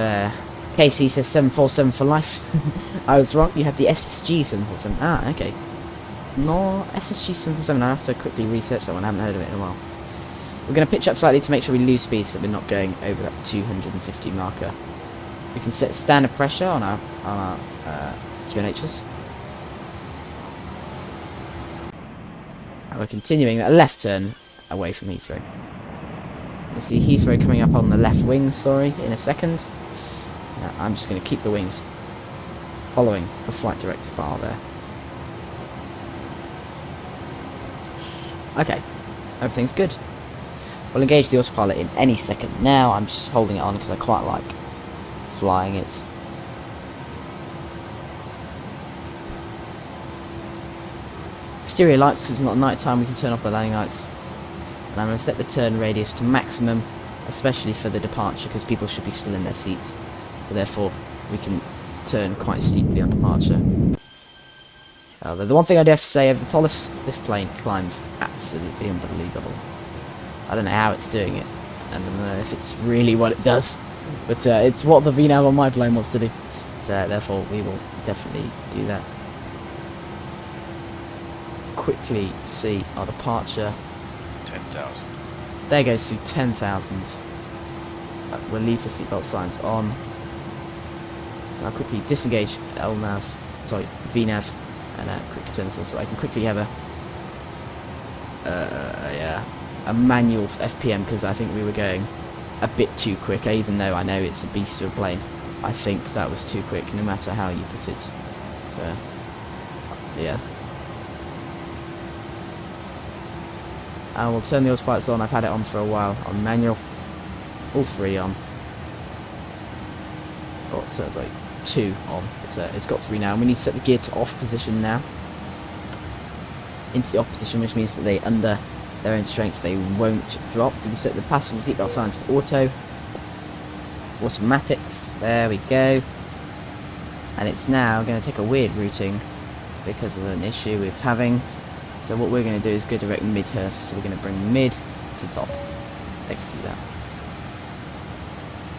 KC says 747 for life. I was wrong, you have the SSG 747. Ah, okay. No, SSG 747, I have to quickly research that one, I haven't heard of it in a while. We're going to pitch up slightly to make sure we lose speed so we're not going over that 250 marker. We can set standard pressure on our QNHs. And we're continuing that left turn away from Heathrow. You see Heathrow coming up on the left wing, sorry, in a second. Now, I'm just going to keep the wings following the flight director bar there. Okay, everything's good. We'll engage the autopilot in any second now. I'm just holding it on because I quite like flying it. Exterior lights, because it's not night time, we can turn off the landing lights. And I'm going to set the turn radius to maximum, especially for the departure, because people should be still in their seats. So therefore, we can turn quite steeply on departure. The one thing I do have to say over the Tollis, this plane climbs absolutely unbelievable. I don't know how it's doing it, and I don't know if it's really what it does, but it's what the VNAV on my plane wants to do. So therefore, we will definitely do that. Quickly see our departure. 10,000. There goes through 10,000. We'll leave the seatbelt signs on. And I'll quickly disengage VNAV, and quickly turn this on so I can quickly have a manual FPM, because I think we were going a bit too quick, even though I know it's a beast of a plane. I think that was too quick, no matter how you put it. So, yeah. And we'll turn the autopilots on. I've had it on for a while on manual. All 3 on. Oh, so it's like 2 on, but it's got 3 now. And we need to set the gear to off position now. Into the off position, which means that they, under their own strength, they won't drop. We can set the passenger seatbelt signs to auto. Automatic. There we go. And it's now going to take a weird routing because of an issue with having. So what we're going to do is go direct mid-hurst, so we're going to bring mid to top. Execute that.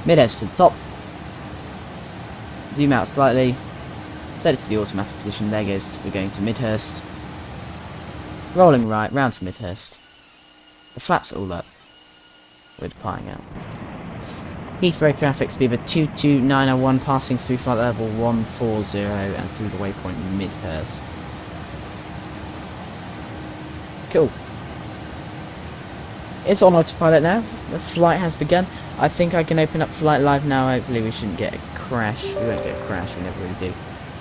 Mid-hurst to the top. Zoom out slightly. Set it to the automatic position. There goes, we're going to mid-hurst. Rolling right, round to mid-hurst. The flaps are all up. We're departing out. Heathrow traffic speed of 22901, passing through flight level 140 and through the waypoint mid-hurst. Cool. It's on autopilot now. The flight has begun. I think I can open up flight live now. Hopefully we shouldn't get a crash. We won't get a crash, we never really do.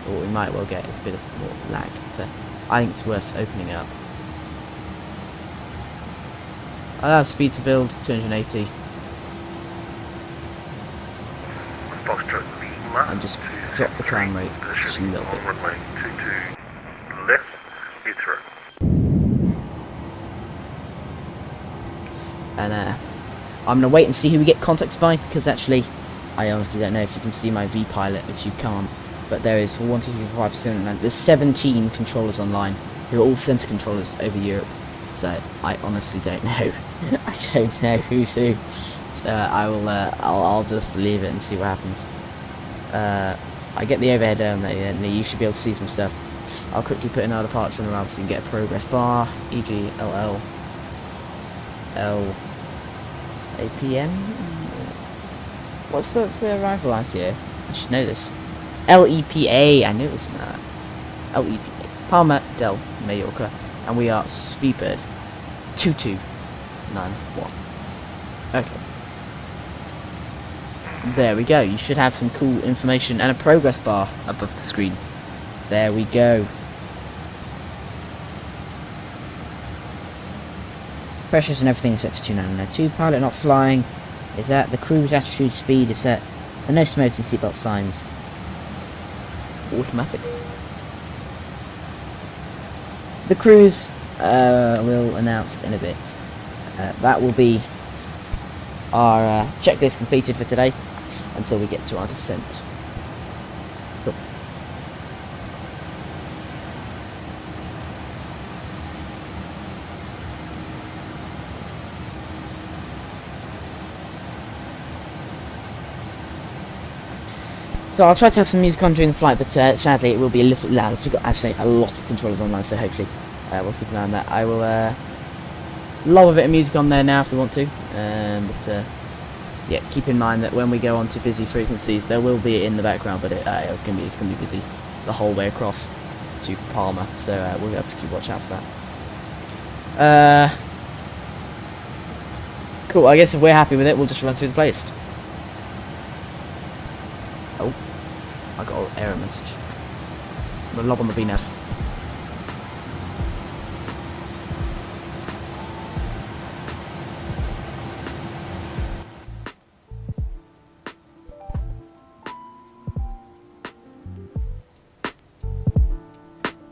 But what we might well get is a bit of more lag. So I think it's worth opening it up. Allow speed to build 280. And just drop the climb rate just a little bit. Runway 22 left, Heathrow. And I'm going to wait and see who we get contacts by, because actually, I honestly don't know if you can see my V-pilot, which you can't, but there is 1, 2, 3, 4, 5, 6, 7, 8, 9, there's 17 controllers online, who are all centre controllers over Europe, so I honestly don't know. I don't know who's who, so I'll just leave it and see what happens. I get the overhead down there, and you should be able to see some stuff. I'll quickly put in our departure on the ramp so you can get a progress bar, e.g. LL. APM? What's that arrival last year? I should know this. LEPA, I knew it was that. LEPA. Palma del Mallorca. and we are Speedbird 2291. Okay. There we go. You should have some cool information and a progress bar above the screen. There we go. Pressures and everything is set to 2992. Pilot not flying is set. The cruise attitude speed is set. And no smoking seatbelt signs. Automatic. The cruise will announce in a bit. That will be our checklist completed for today until we get to our descent. Cool. So I'll try to have some music on during the flight, but sadly it will be a little loud. So we've got, as I say, a lot of controllers online, so hopefully we'll keep an eye on that. I will lob a bit of music on there now if we want to, but yeah, keep in mind that when we go on to busy frequencies, there will be it in the background, but it's gonna be busy the whole way across to Palma, so we'll have to keep watch out for that. Cool. I guess if we're happy with it, we'll just run through the playlist. Oh, I got an error message. I'm gonna lob on the VNAV.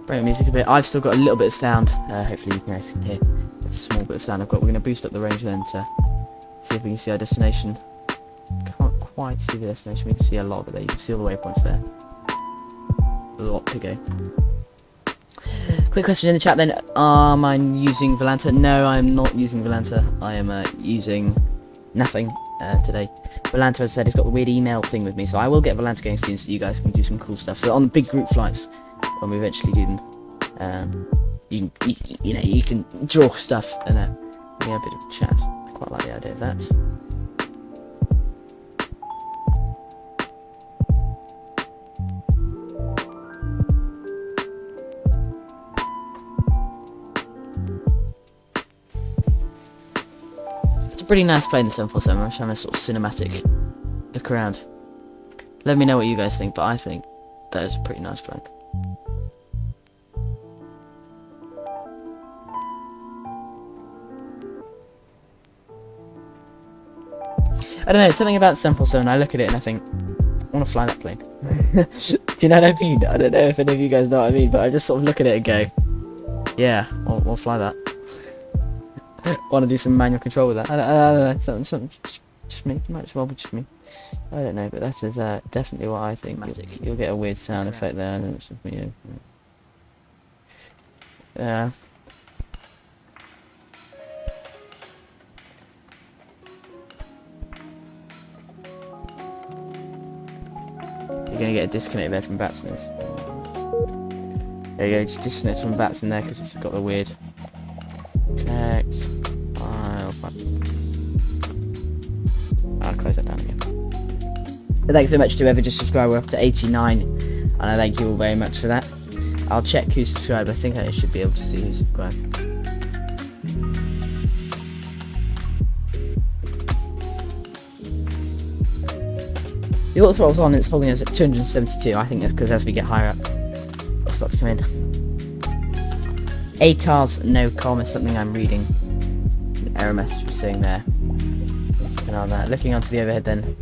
Bring the music a bit. I've still got a little bit of sound. Hopefully you guys can hear a small bit of sound I've got. We're going to boost up the range then to see if we can see our destination. Can't quite see the destination. We can see a lot of it there. You can see all the waypoints there. A lot to go. Quick question in the chat then. Am I using Volanta? No, I'm not using Volanta. I am using nothing today. Volanta, as I said, has got the weird email thing with me, so I will get Volanta going soon so you guys can do some cool stuff. So on big group flights, when we eventually do them, you can draw stuff and we have a bit of a chat. I quite like the idea of that. It's a pretty nice plane, the 747. I'm having a sort of cinematic look around. Let me know what you guys think, but I think that is a pretty nice plane. I don't know, something about 747, I look at it and I think, I want to fly that plane. Do you know what I mean? I don't know if any of you guys know what I mean, but I just sort of look at it and go, yeah, we'll fly that. Want to do some manual control with that. I don't know, something, just me, might as well be just me. I don't know, but that is definitely what I think. You'll get a weird sound effect there, and it's just me. Yeah. You're going to get a disconnect there from Batson's. There you go, just disconnect from Batson there because it's got the weird connect file. I'll close that down again. But thanks very much to whoever just subscribed. We're up to 89, and I thank you all very much for that. I'll check who subscribed. I think I should be able to see who subscribed. The auto throttle's on, it's holding us at 272. I think that's because as we get higher up, it'll start to come in. A cars, no com is something I'm reading. An error message was saying there. And on that, looking onto the overhead then.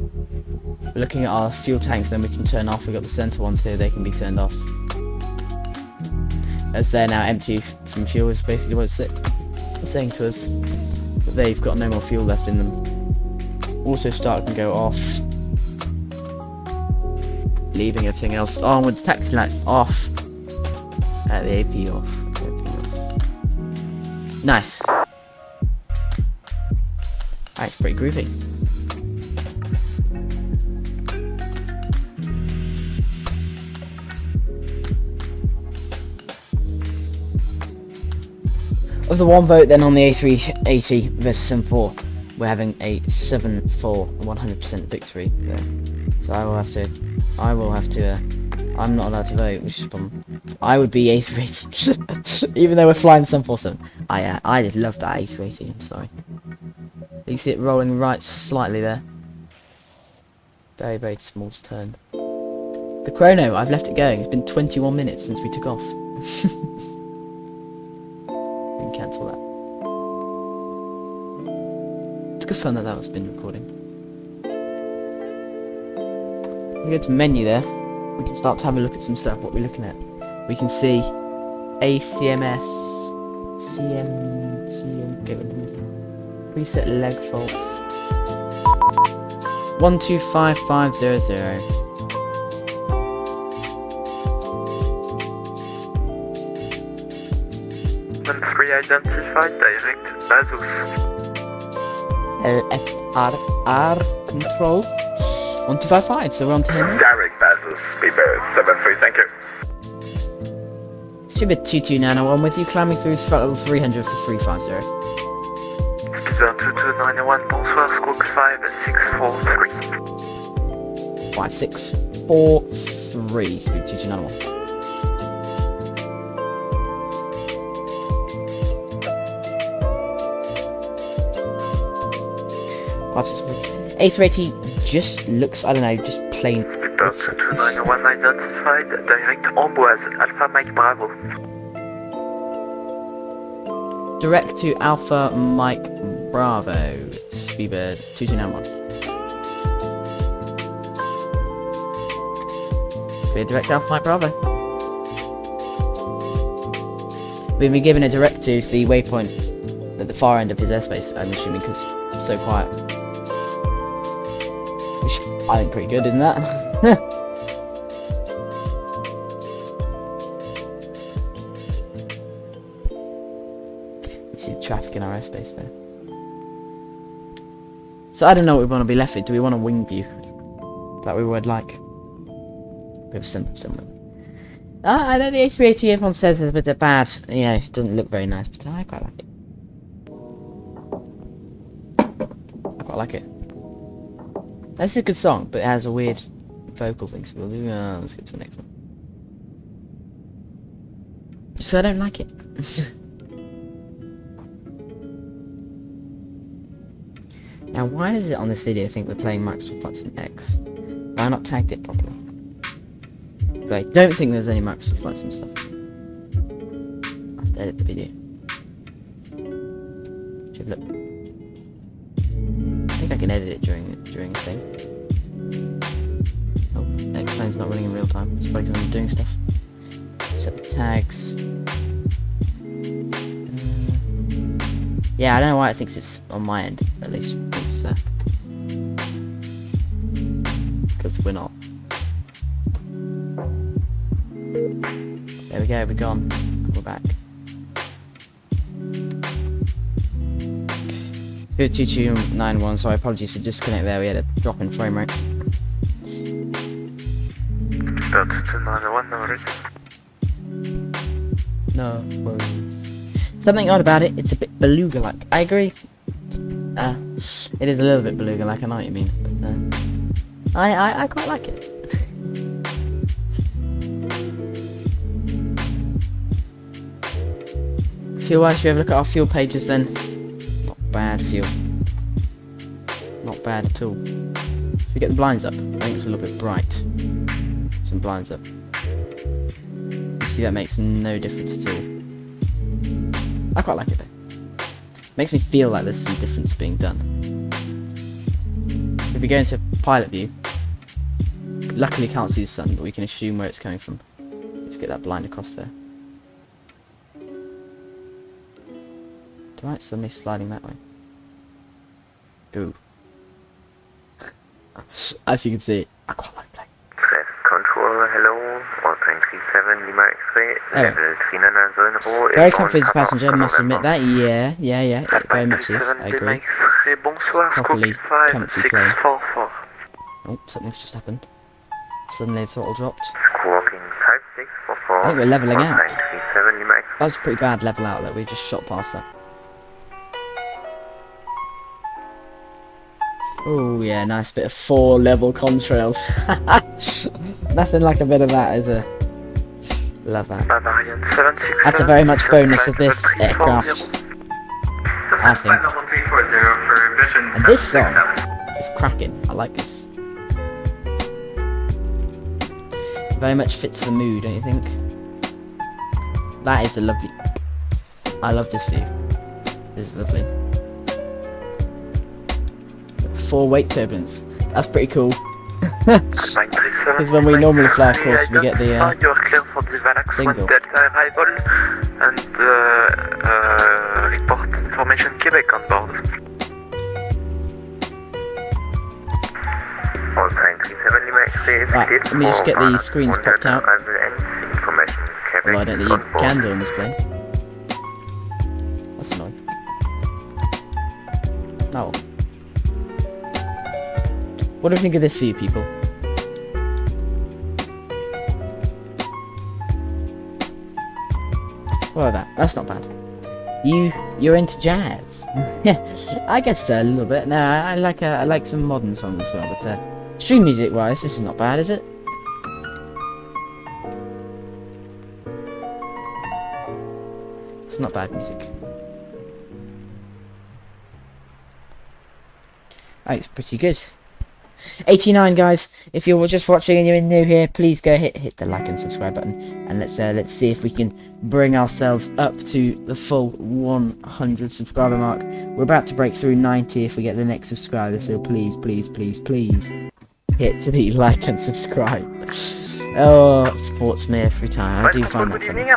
Looking at our fuel tanks, then we can turn off. We've got the centre ones here, they can be turned off. As they're now empty from fuel is basically what it's saying to us. That they've got no more fuel left in them. Auto start can go off. Leaving everything else on with the taxi lights off. The AP off. Everything else. Nice. It's pretty groovy. Of the one vote then on the A380 versus 74, we're having a 7-4 100% victory there. So I will have to I'm not allowed to vote, which is a problem. I would be A380. Even though we're flying 747. I just love that A380, I'm sorry. You see it rolling right slightly there. Very, very small turn. The chrono, I've left it going. It's been 21 minutes since we took off. We can cancel that. It's good fun that was been recording. We go to menu there. We can start to have a look at some stuff. What we're looking at. We can see ACMS, CM, preset leg faults. 125500. 3 identified, direct Bazos. LFRR control 1255, so we're on to him now. Direct Bazos, Speedbird 73, thank you. Speedbird 22901 with you, climbing through throttle 300 for 350. Speedbird 2291, bonsoir, squawk 5643. 5643, speed 2291. A380 just looks, I don't know, just plain. Speedbird 2291 identified, direct Amboise, Alpha Mike Bravo. Direct to Alpha Mike Bravo, Speedbird 2291. Clear direct Alpha Mike Bravo. We've been given a direct to the waypoint at the far end of his airspace, I'm assuming, because it's so quiet. Which I think pretty good, isn't that? You see the traffic in our airspace there. So I don't know what we want to be left with. Do we want a wing view? That we would like. Bit of similar. I know the A380 everyone says is a bit bad. You know, it doesn't look very nice, but I quite like it. I quite like it. This is a good song, but it has a weird vocal thing, so we'll do, let's skip to the next one. So I don't like it. Now, why does it on this video think we're playing Microsoft Flight Sim X? Why I not tagged it properly? Because I don't think there's any Microsoft Flight Sim stuff. I have to edit the video. Should look. I think I can edit it during a thing. Oh, Xplane's not running in real time. It's probably because I'm doing stuff. Set the tags. Yeah, I don't know why it thinks it's on my end. At least it's because we're not. There we go. We're gone. We're back. Spirit 2291, sorry, apologies for disconnect there, we had a drop in frame rate. Spirit 2291, no worries. No worries. Something odd about it, it's a bit beluga-like. I agree. It is a little bit beluga-like, I know what you mean, but I quite like it. Fuel-wise, should we have a look at our fuel pages then? Bad fuel. Not bad at all. Should we get the blinds up? I think it's a little bit bright. Get some blinds up. You see that makes no difference at all. I quite like it though. Makes me feel like there's some difference being done. If we go into pilot view, luckily can't see the sun, but we can assume where it's coming from. Let's get that blind across there. Right, suddenly sliding that way. Go. As you can see, I quite like playing. Control, hello, 1337 Lima X-ray, level 3900. Very comfy as a passenger, must admit that. Yeah, very much is, I agree. Properly comfy plane. Oh, something's just happened. Suddenly the throttle dropped. Squawking 5644. I think we're levelling out. 1337 Lima X-ray. That was a pretty bad level out that we just shot past that. Oh yeah, nice bit of 4-level contrails. Nothing like a bit of that, is it? Love that. Bavarian 76. That's a very much bonus of this aircraft, I think. And this song is cracking. I like this. Very much fits the mood, don't you think? That is a lovely... I love this view. This is lovely. 4 weight turbulence. That's pretty cool. Because when we normally fly, of course, we get the you're clear for the Valax single. Delta arrival and report information Quebec on board. All train 37 Right, let me just get these screens popped out. Information Quebec. Well, I don't think you can do on this plane. That's annoying. Oh. What do you think of this view, people? Well, that's not bad. You're into jazz. Yeah, I guess so, a little bit. No, I like some modern songs as well. But stream music wise, this is not bad, is it? It's not bad music. Oh, it's pretty good. 89 guys, if you're just watching and you're new here, please go hit the like and subscribe button, and let's see if we can bring ourselves up to the full 100 subscriber mark. We're about to break through 90 if we get the next subscriber, so please hit the like and subscribe. Oh, it supports me every time. I do find that funny.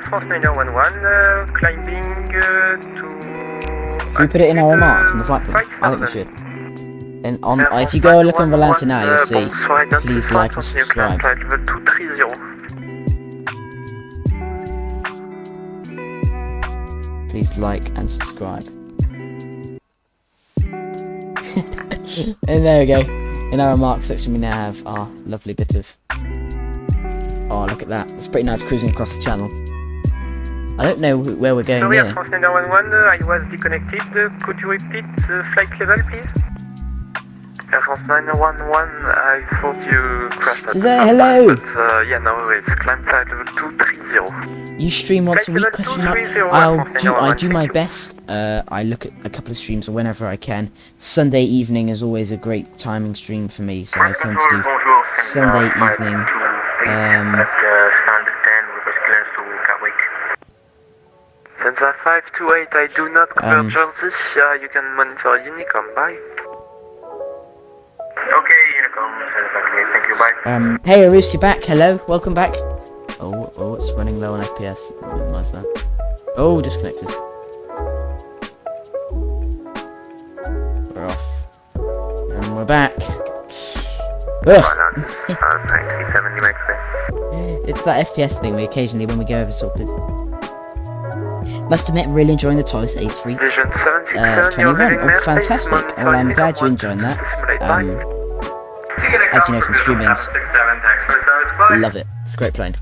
Should we put it in our remarks in the flight plan? I think we should. And on, if you go look on Volanta now, you'll see. Please like and subscribe. Please like and subscribe. And there we go. In our remarks section, we now have our lovely bit of. Oh, look at that! It's pretty nice cruising across the channel. I don't know where we're going here. Sorry, France 911, I was disconnected. Could you repeat the flight level, please? Air France 911, I thought you crashed at Suzanne, hello! But yeah, no, it's climb flight level 230. You stream once a week? Question mark. I do my best. I look at a couple of streams whenever I can. Sunday evening is always a great timing stream for me, so I tend to do Sunday evening. Sensor 528, I do not cover Jersey. You can monitor Unicom. Bye. Okay, Unicom. Thank you. Bye. Hey, Arus, you're back. Hello, welcome back. Oh, it's running low on FPS. Minimize that. Oh, disconnected. We're off. And we're back. Ugh. It's that FPS thing we occasionally, when we go over sort of. Must admit, really enjoying the Tolis A3 21. Oh, fantastic. Oh, I'm glad you're enjoying that. As you know from streamings, love it. It's a great plane.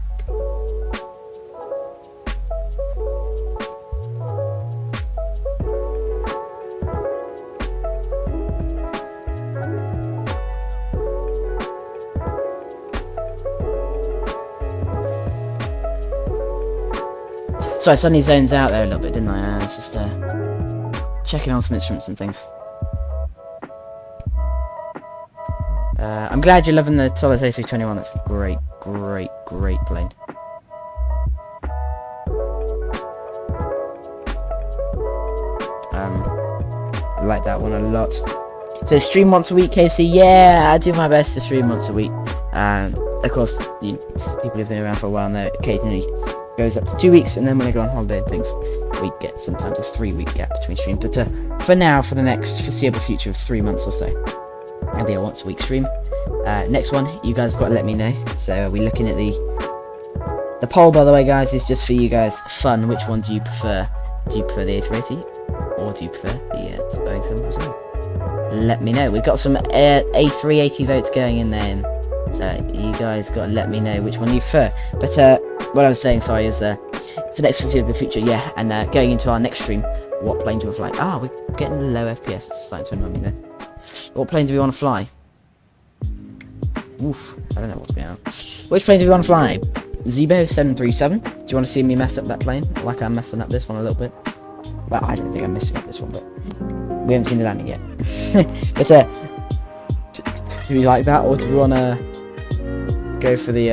So I suddenly zones out there a little bit, didn't I? I was just checking on some instruments and things. I'm glad you're loving the Tolis A321. That's a great plane. I like that one a lot. So stream once a week, Casey? Yeah, I do my best to stream once a week. Of course, people who've been around for a while know occasionally goes up to 2 weeks, and then when I go on holiday and things, we get sometimes a 3-week gap between streams. But for now, for the next foreseeable future of 3 months or so, I'll be a once a week stream. Next one, you guys got to let me know. So we're looking at the poll, by the way, guys, is just for you guys fun. Which one do you prefer? Do you prefer the A380 or do you prefer the Boeing 747? Let me know. We've got some A380 votes going in there, so you guys got to let me know which one you prefer. But what I was saying, sorry, is for next foreseeable future, yeah, and going into our next stream, what plane do we fly? We're getting the low FPS. It's starting to annoy me there. What plane do we want to fly? Oof, I don't know what's going on. Which plane do we want to fly? Zebo 737. Do you want to see me mess up that plane? Like I'm messing up this one a little bit. Well, I don't think I'm messing up this one, but we haven't seen the landing yet. But do we like that, or do we want to go for the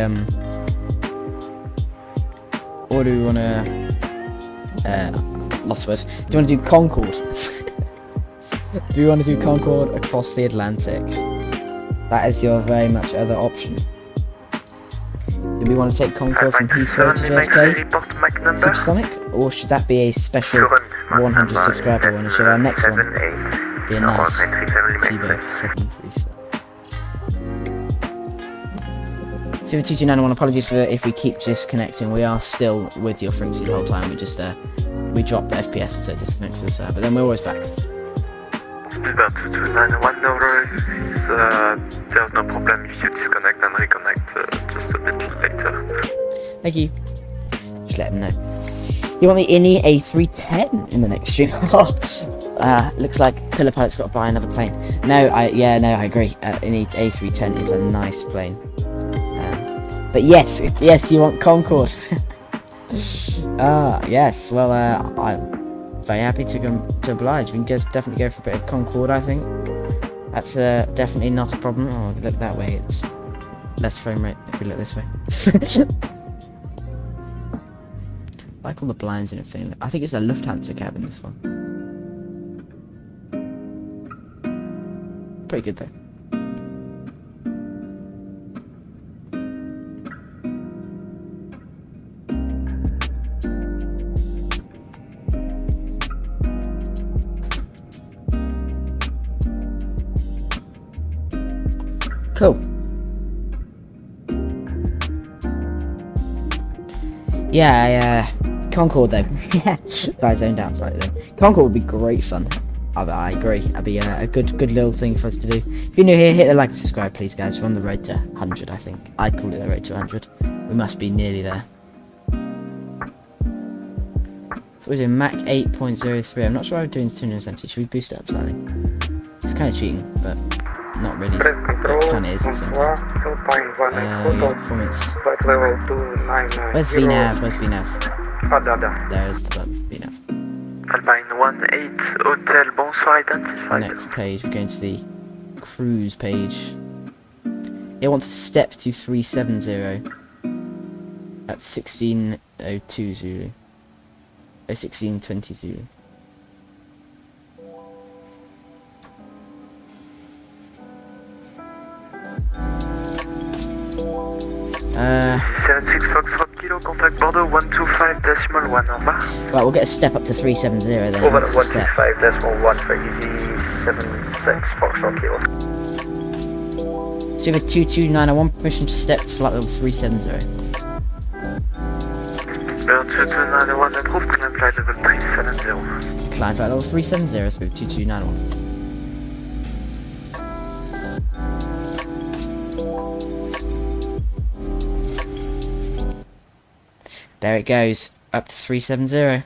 or do we want to lost words? Do you want to do Concorde? Do we want to do Concorde across the Atlantic? That is your very much other option. Do we want to take Concorde from Heathrow to JFK Supersonic, or should that be a special 100 subscriber one? Or should our next one be a nice Zebo 737? So 2291, apologies for if we keep disconnecting. We are still with your frequency the whole time. We just we drop the FPS so it disconnects us, but then we're always back. Speedbird 2291, no worries. There's no problem if you disconnect and reconnect just a bit later. Thank you. Just let them know. You want the INI A310 in the next stream? Looks like Pillar Pilot's got to buy another plane. No, I agree. INI A310 is a nice plane. But yes, you want Concorde. Yes. Well, I'm very happy to oblige. We can definitely go for a bit of Concorde, I think. That's definitely not a problem. Oh, if we look that way, it's less frame rate if we look this way. I like all the blinds and everything. I think it's a Lufthansa cabin, this one. Pretty good though. Cool. Yeah, Concorde though. Yeah, sorry, I zoned out slightly there. Concorde would be great fun. I agree. That'd be a good little thing for us to do. If you're new here, hit the like and subscribe, please, guys. We're on the road to 100, I think. I'd call it the road to 100. We must be nearly there. So we're doing Mach 8.03. I'm not sure how we're doing 270. Should we boost it up slightly? It's kind of cheating, but not really. It kind of is at the same time. Performance. Where's VNav? Where's VNav? There's the button, VNav. Alpine 18 Hotel, bonsoir, identified. Next page, we're going to the cruise page. It wants to step to 370 at 16:02. 16:20. 76 Foxtrot Kilo, contact Bordeaux 125.1, au revoir. Right, we'll get a step up to 370 then. Over 125.1 for easy 76 Foxtrot Kilo. So we have a 22901, permission to step to flight level 370. Bird 2291 approved, climb flight level 370. Climb flight level 370, so we have 2291. There it goes, up to 370.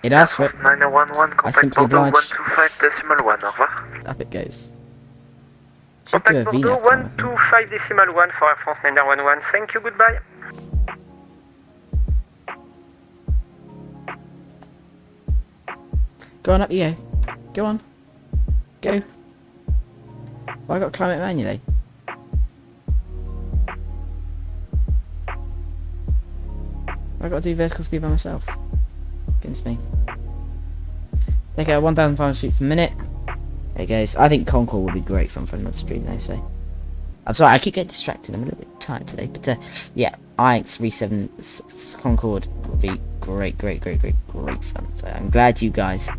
It asks for it. 911, I simply Bordeaux obliged. 125.1, au revoir. Up it goes. Should do a Contact VNav Bordeaux time, 125.1 for Air France 911, thank you, goodbye. Go on, up you go. Go on. Go. Well, I got to climb it manually. I've got to do vertical speed by myself. Against me. Take out 1,500 feet per minute. There it goes. I think Concorde would be great fun for another stream though, so. I'm sorry, I keep getting distracted. I'm a little bit tired today. But yeah, I think 37 Concorde would be great fun. So I'm glad you guys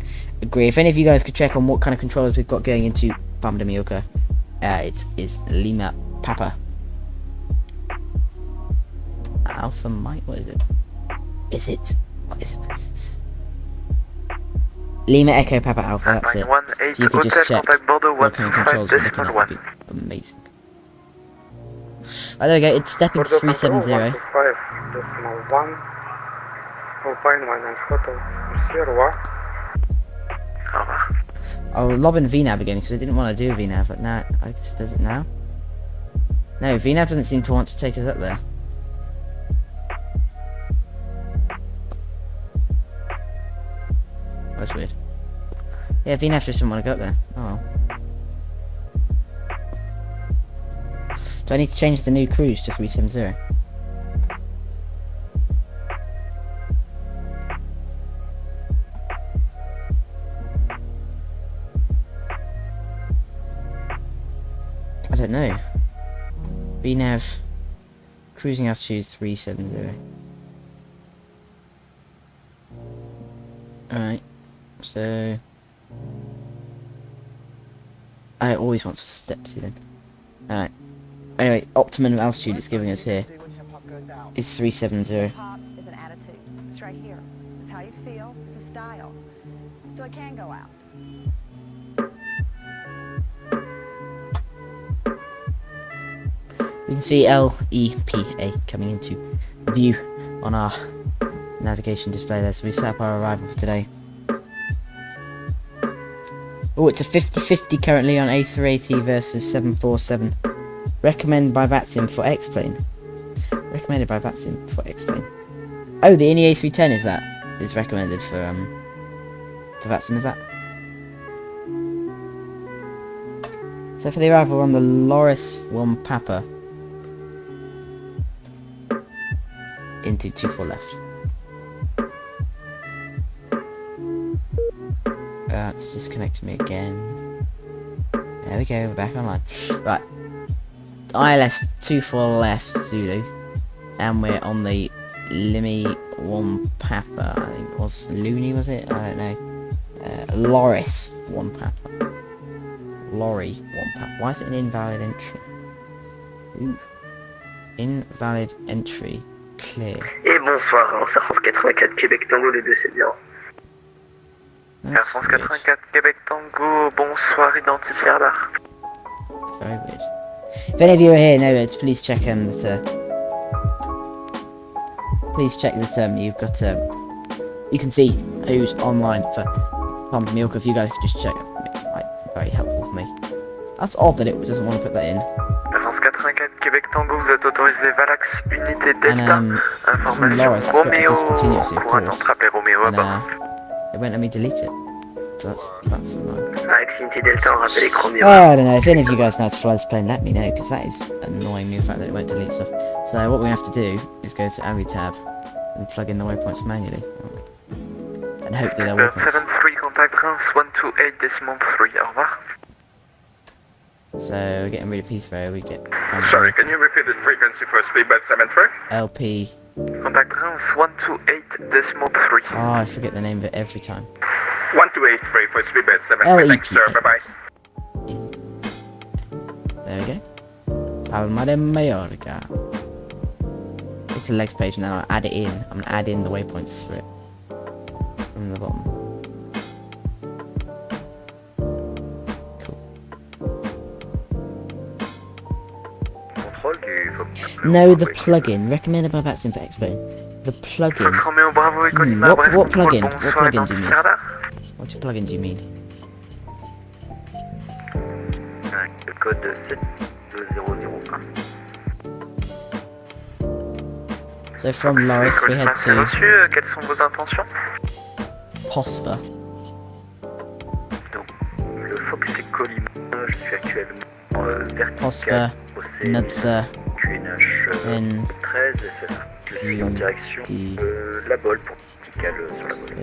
agree. If any of you guys could check on what kind of controllers we've got going into Palma de Mallorca, it is Lima Papa Alpha Mike. What is it? What is it? Lima Echo Papa Alpha, that's it. If you could just check what kind of controls we're looking at, that'd be amazing. Right, there we go, it's stepping to 370. I'll lob in VNAV again because I didn't want to do VNAV, but now I guess it does it now. No, VNAV doesn't seem to want to take us up there. That's weird. Yeah, VNAV just didn't want to go up there. Oh well. Do I need to change the new cruise to 370? I don't know. VNAV cruising altitude 370. Alright, so I always want to step to then. Alright. Anyway, optimum altitude it's giving us here is 370. Pop is an attitude. It's right here. It's how you feel. It's a style. So it can go out. We can see LEPA coming into view on our navigation display there, so we set up our arrival for today. Oh, it's a 50-50 currently on A380 versus 747. Recommended by Vatsim for Xplane. Recommended by Vatsim for Xplane. Oh, the INI A310 is recommended for Vatsim, is that? So for the arrival on the Loris 1 Papa into 24 left. It's disconnecting me again. There we go, we're back online. Right. ILS 24 left Zulu. And we're on the Limy 1 Papa. I think it was Looney, was it? I don't know. Loris 1 Papa. Lorry 1 Papa. Why is it an invalid entry? Ooh. Invalid entry. Clear. Et bonsoir, Air France 84 Québec Tango, les deux c'est bien. Air France 84 Québec Tango, bonsoir, identifié radar. Very weird. If any of you are here, no, please check that. Please check that you've got you can see who's online for Palma Mallorca. If you guys could just check, it's like very helpful for me. That's odd that it doesn't want to put that in. Air France 84 Québec Tango, vous êtes autorisé Valax unité Delta. From Loris, it's got discontinuity, of pour un course. attraper Roméo à bord. It won't let me delete it. So that's annoying. Avec Unité Delta, on rappelle les chromios. Oh, I don't know. If any of you guys know how to fly this plane, let me know, because that is annoying me, the fact that it won't delete stuff. So what we have to do is go to AVI tab and plug in the waypoints manually. And hopefully they're waypoints. 73, contact Reims 128.3, au revoir. So we're getting rid of Heathrow, we get... Sorry, can you repeat the frequency for speedbird 73? LP... Contact Reims 128.3. Oh, I forget the name of it every time. 1283 for speedbird 73. Thanks, sir. Bye-bye. There we go. Palma de Mallorca. It's the legs page, and then I'll add it in. I'm gonna add in the waypoints for it. From the bottom. No, the plugin recommended by Vatsim for Xplane. The plugin. Roméo Bravo et Colima, bref, What plugin? bonsoir, What plugin do you identifié mean? radar. What plugin do you mean? Le code 72001. So from Loris we head C'est to reçu, quelles sont vos intentions? Pospa. Donc, le Fox et Colima, je suis actuellement Pospa, vertical, Nutsa, QNH N 13, c'est ça. Je suis en direction de la Bol pour vertical sur la Bol.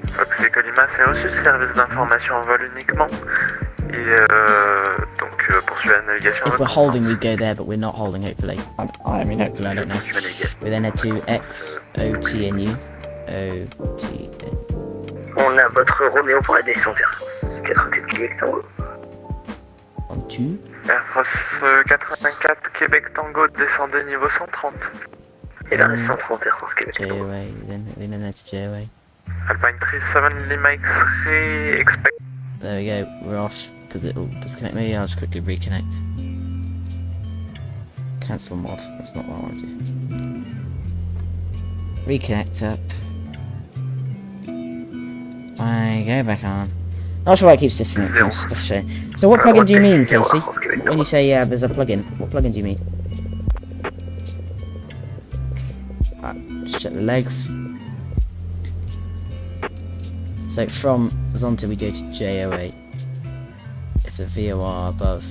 Fox et Colima, c'est reçu, service d'information en vol uniquement. Et donc poursuivre la navigation. If we're holding, we go there, but we're not holding, hopefully. I mean, hopefully, I don't know. We then head to XOTNU. OTN. On a votre Roméo pour la descente Air France 84 Québec Tango. On two. Air France 84 Québec Tango, descendez niveau 130. Et vers le 130 Air France Québec Tango. JOA, then head to JOA. Alpine 37 Lima X-ray, expect. There we go, we're off, because it'll disconnect me. I'll just quickly reconnect. Cancel mod, that's not what I want to do. Reconnect up. I go back on. Not sure why it keeps disconnecting. That's a shame. So what plugin do you mean, Casey? When you say there's a plugin, what plugin do you mean? Just check the legs. So from Zonta we go to J08. It's a VOR above.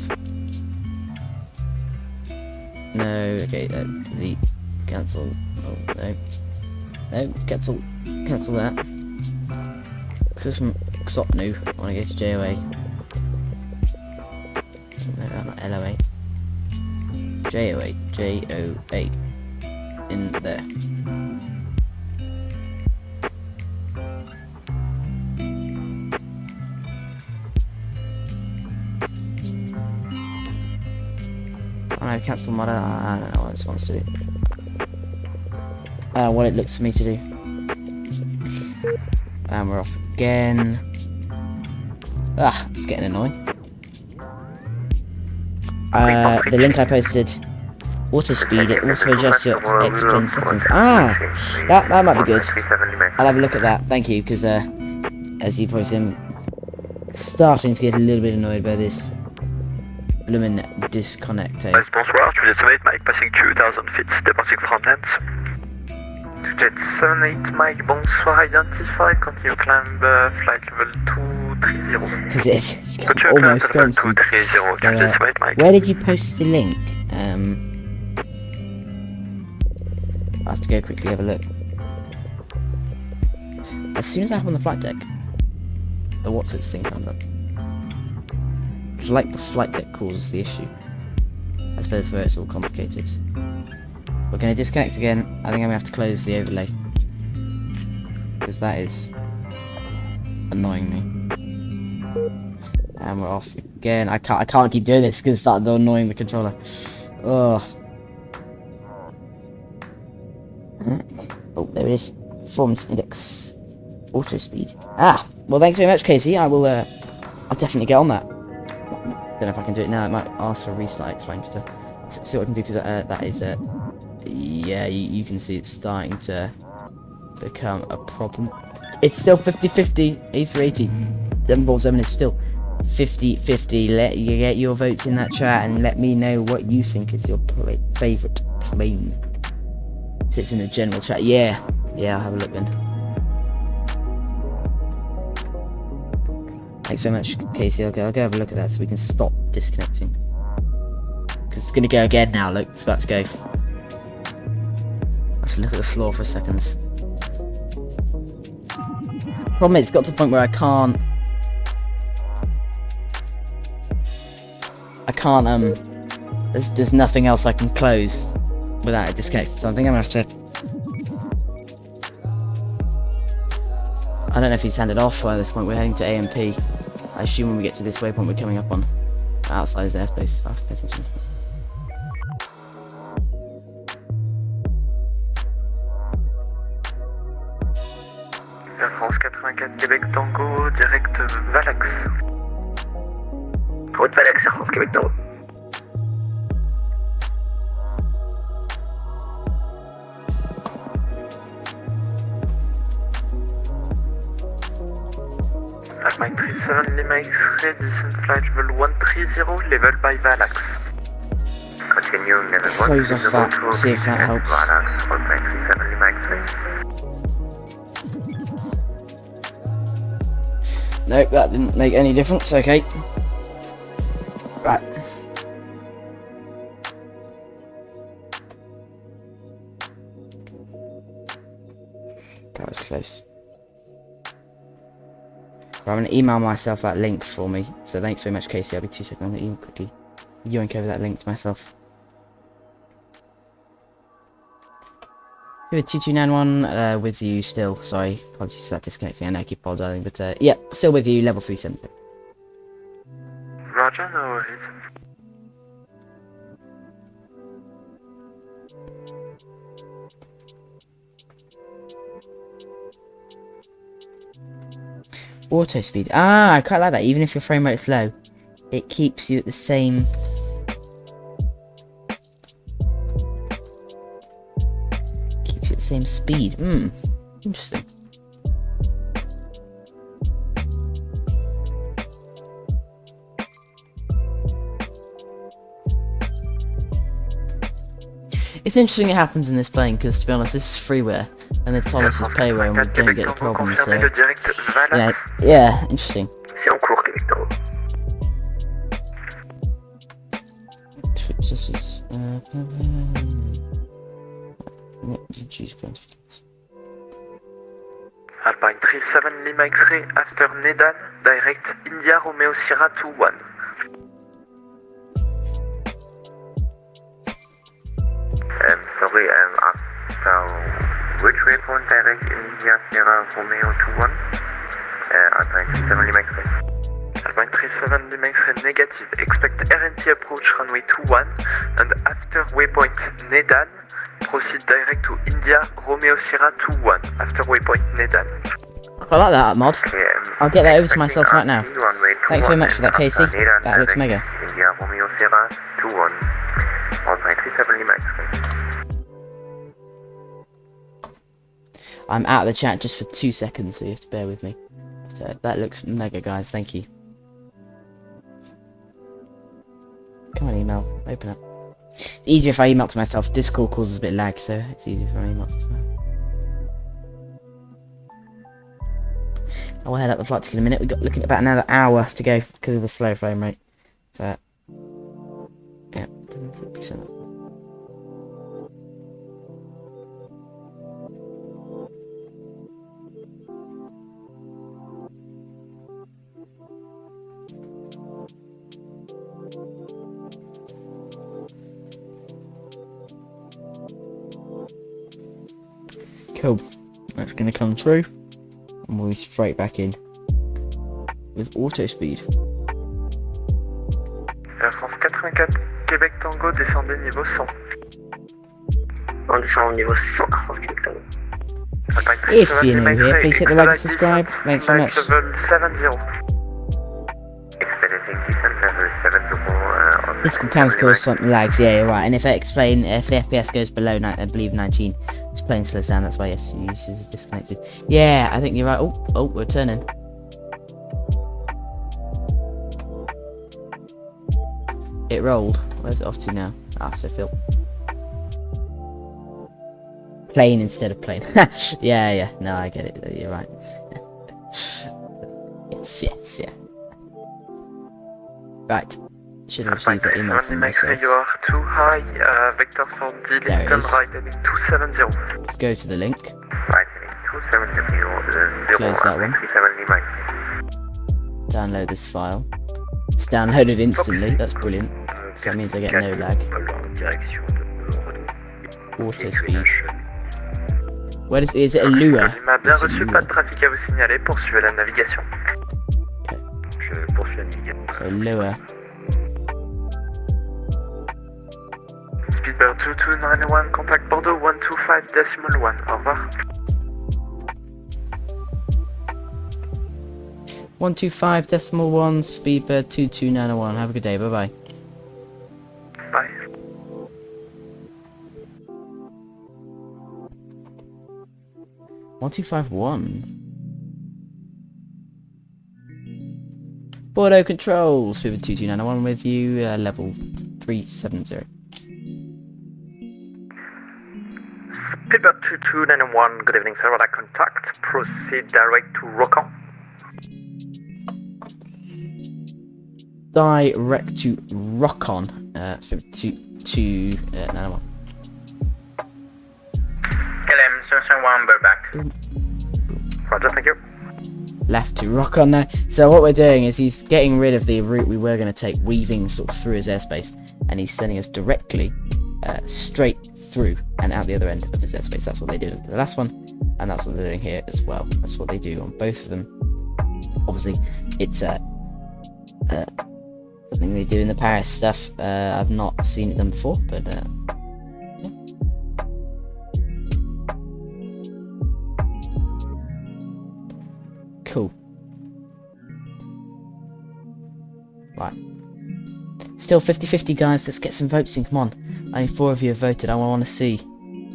No, okay, delete, cancel. Oh no, no, cancel that. So from Xopnu, I want to go to JOA. No, not LOA. JOA, JOA. In there. Oh no, cancel mod. I don't know what this wants to do. What it looks for me to do. And we're off again. Ah, it's getting annoying. The link I posted, auto speed, it also adjusts your Xplane settings. Ah, that might be good. I'll have a look at that. Thank you, because as you probably see, I'm starting to get a little bit annoyed by this blooming disconnector. Bonsoir, to the 78 Mike, passing 2000 feet, departing from Nantes. Jet 78 Mike, bonsoir, identified, continue climb flight level 230. Because it's almost constant. So, where did you post the link? I have to go quickly have a look. As soon as I hop on the flight deck, the what's its thing comes up. It's like the flight deck causes the issue. I suppose where it's all complicated. We're going to disconnect again. I think I'm going to have to close the overlay. Because that is annoying me. And we're off again. I can't keep doing this. It's going to start annoying the controller. Ugh. Oh, there it is. Performance index. Auto speed. Ah! Well, thanks very much, Casey. I'll definitely get on that. Don't know if I can do it now. It might ask for a restart Xplane to see what I can do, because that is yeah, you can see it's starting to become a problem. It's still 50-50. A380 747 is still 50-50. Let you get your votes in that chat and let me know what you think is your favourite plane. Sits in the general chat. Yeah, I'll have a look then. Thanks so much, Casey. I'll go have a look at that so we can stop disconnecting. Because it's going to go again now. Look, it's about to go. I should look at the floor for a second. Problem is, it's got to the point where I can't. There's nothing else I can close without it disconnected. So I think I'm going to have to. I don't know if he's handed off or at this point. We're heading to AMP. I assume when we get to this waypoint we're coming up on outside his airspace. So I have to pay attention to that. Air France 84 Québec Tango, direct Valax. Route Valax, Air France Québec Tango. Mike 37 Lima X-ray, descent flight level 130, level by Valax. Continue, level 1. Close off that, see if that helps. Valax, Mike 37 Lima X-ray. Nope, that didn't make any difference. Okay. Right. That was close. I'm going to email myself that link for me. So thanks very much, Casey. I'll be 2 seconds. I'm going to email quickly yoink over that link to myself. With 2291 with you still. Sorry, apologies for that disconnecting. I know I keep apologizing, but yeah, still with you. Level 370. Roger, no worries. Auto speed. Ah, I quite like that. Even if your frame rate is low, it keeps you at the same. Keeps you at the same speed. Interesting. It's interesting it happens in this plane, because to be honest, this is freeware, and they told us it's payware, and we don't get the problem, so... Yeah, interesting. C'est en cours, Québec Tango. This is... choose classifications. Alpine 37 Lima X-ray after Nedan, direct India Romeo Sierra 21. Sorry, after which waypoint direct India Sierra Romeo 21? Alpine 37 Lima X-ray. Alpine 37 Lima X-ray negative, expect RNT approach runway 21, and after waypoint Nedan, proceed direct to India Romeo Sierra 21, after waypoint Nedan. I like that mod. Okay, I'll get that over to myself right now. runway Thanks very much for that, Casey. Nedan That looks direct mega. India Romeo Sierra 21. Alpine 37 Lima X-ray. I'm out of the chat just for 2 seconds, so you have to bear with me. So that looks mega, guys. Thank you. Come on, email. Open up. It's easier if I email to myself. Discord causes a bit of lag, so it's easier if I email to myself. I'll head up the flight in a minute. We've got looking at about another hour to go because of the slow frame rate. So, yeah. Cool. That's going to come through, and we'll be straight back in with auto speed. Air France 84, Québec Tango, descendez niveau 100. On descend au niveau 100, France Québec Tango. If you're new here, please hit the like and subscribe. Thanks so much. Level 70. Expediting descent level 70 This can cause some lags, yeah, you're right. And if if the FPS goes below, I believe 19, this plane slows down. That's why yes, use is disconnected. Yeah, I think you're right. Oh, we're turning. It rolled. Where's it off to now? Ah, so Phil. Plane instead of plane. yeah. No, I get it. You're right. yes, yeah. Right. Should have received that email from myself. You are too high, vectors for delete There it and is. right heading 270. Let's go to the link. Right heading 270, Close that one. 37 Lima. Download this file. It's downloaded instantly. That's brilliant. So that means I get no lag. Auto speed. Where is it a Lua? Lima, bien reçu, pas de trafic à vous signaler, poursuivez la navigation. Je poursuis la navigation. So Lua. Speedbird 2291, contact Bordeaux 125.1. Au revoir. 125.1 Speedbird 2291. Have a good day. Bye bye. Bye. One 251. Bordeaux Control, Speedbird 2291 with you, level 370. Speedbird 2291, good evening sir, radar contact, proceed direct to Rocan. Direct to Rockon, Speedbird 2291. LM 771, we're back. Roger, thank you. Left to Rockon now. So what we're doing is he's getting rid of the route we were going to take, weaving sort of through his airspace, and he's sending us directly straight through and out the other end of his airspace. That's what they did in the last one, and that's what they're doing here as well. That's what they do on both of them. Obviously, it's something they do in the Paris stuff. I've not seen it done before, but yeah. Cool. Right. Still 50-50, guys. Let's get some votes in. Come on. Only 4 of you have voted. I want to see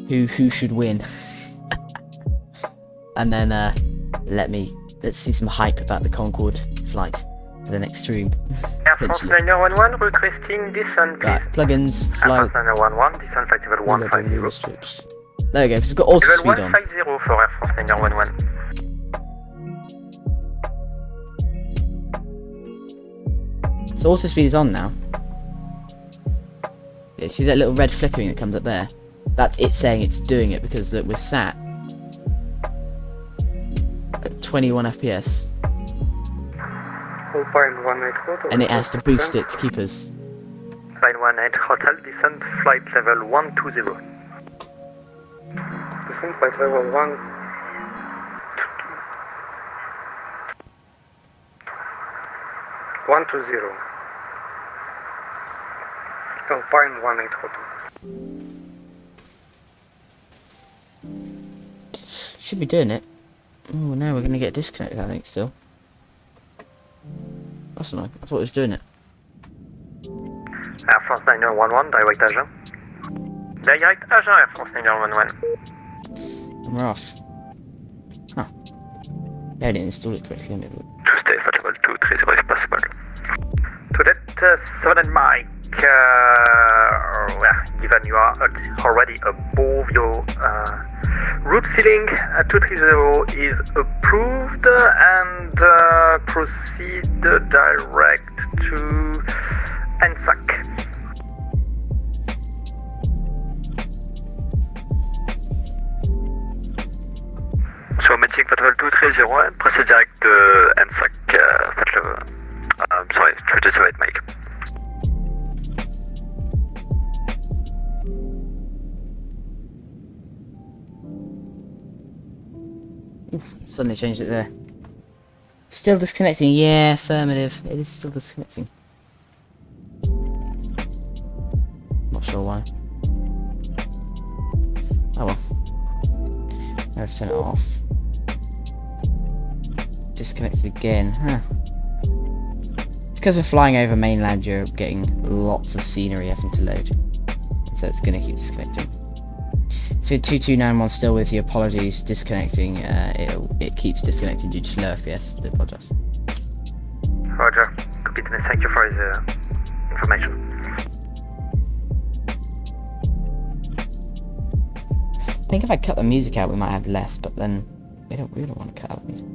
who should win. And then let's see some hype about the Concorde flight for the next stream. Air Air France Potentially. 911 requesting descent, please. Right, plugins, Air flight, France 911, descent flight level reloading, 150. reload strips. There we go, because it's got auto Level speed on. 150 for Air France 911. So auto speed is on now. Yeah, see that little red flickering that comes up there? That's it saying it's doing it because look, we're sat at 21 FPS. And it has to boost it to keep us. 918 Hotel, descent flight level 120. Descent flight level 1. 120. Confine 18 Hotel. Should be doing it. Oh, now we're going to get disconnected, I think, still. That's annoying. I thought it was doing it. Air France 911, direct agent. Direct agent, Air France 911. And we're off. Huh. Yeah, I didn't install it correctly. Maybe. To stay at level 230 if possible. To that 7 Mike, given you are already above your route ceiling, 230 is approved and proceed direct to NSAC. So meeting at level 230 and proceed direct to NSAC at level. Sorry, 37 Mike. Oof, suddenly changed it there. Still disconnecting. Yeah, affirmative. It is still disconnecting. Not sure why. Oh well. Now I've turned it off. Disconnected again, huh? It's because we're flying over mainland Europe, getting lots of scenery having to load. So it's going to keep disconnecting. So 2291 still with you, apologies, disconnecting. It keeps disconnecting due to low FPS. I apologise. Roger. Copy. Thank you for the information. I think if I cut the music out, we might have less, but then we don't really want to cut out the music.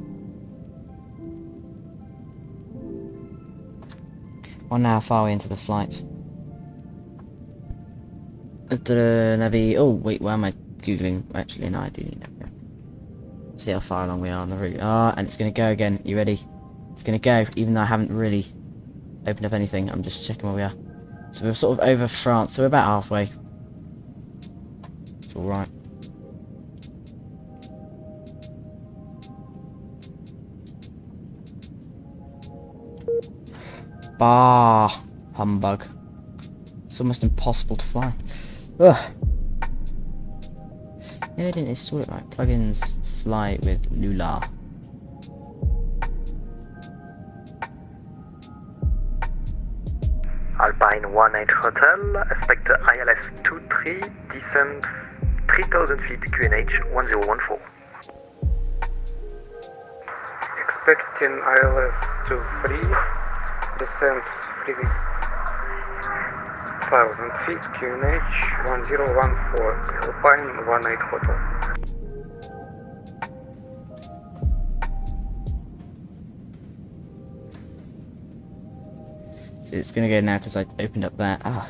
Well, now how far are we into the flight? Navi. Oh wait, why am I googling? Actually, no, I do need that. See how far along we are on the route. Ah, and it's gonna go again. You ready? It's gonna go, even though I haven't really opened up anything. I'm just checking where we are. So we're sort of over France. So we're about halfway. It's all right. Bah, humbug. It's almost impossible to fly. Ugh. Maybe I didn't install it right. Plugins, fly with Lula. Alpine 18 Hotel, expect ILS 23, descent 3000 feet, QNH 1014. Expecting ILS 23, descent 3000 feet, QNH 1014, Alpine 18 Hotel. So it's gonna go now because I opened up that. Ah,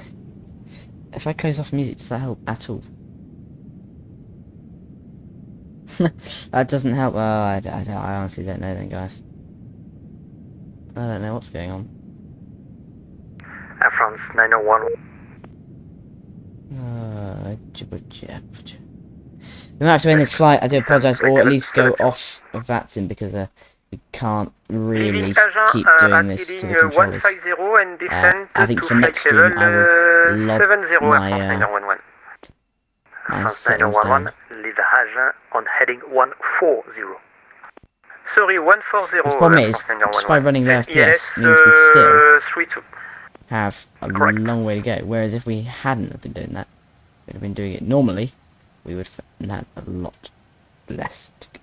if I close off music, does that help at all? That doesn't help. Oh, I honestly don't know then, guys. I don't know what's going on. Air France 901. We might have to end this flight. I do apologise, or at least go off of VATSIM because we can't really keep doing this to the controllers. I think for next stream I will lob my settings down. Lead agent on heading 140. Sorry, 140. The problem is, just by running low FPS means we still have a long way to go. Whereas if we hadn't have been doing that, we'd have been doing it normally, we would have had a lot less to go.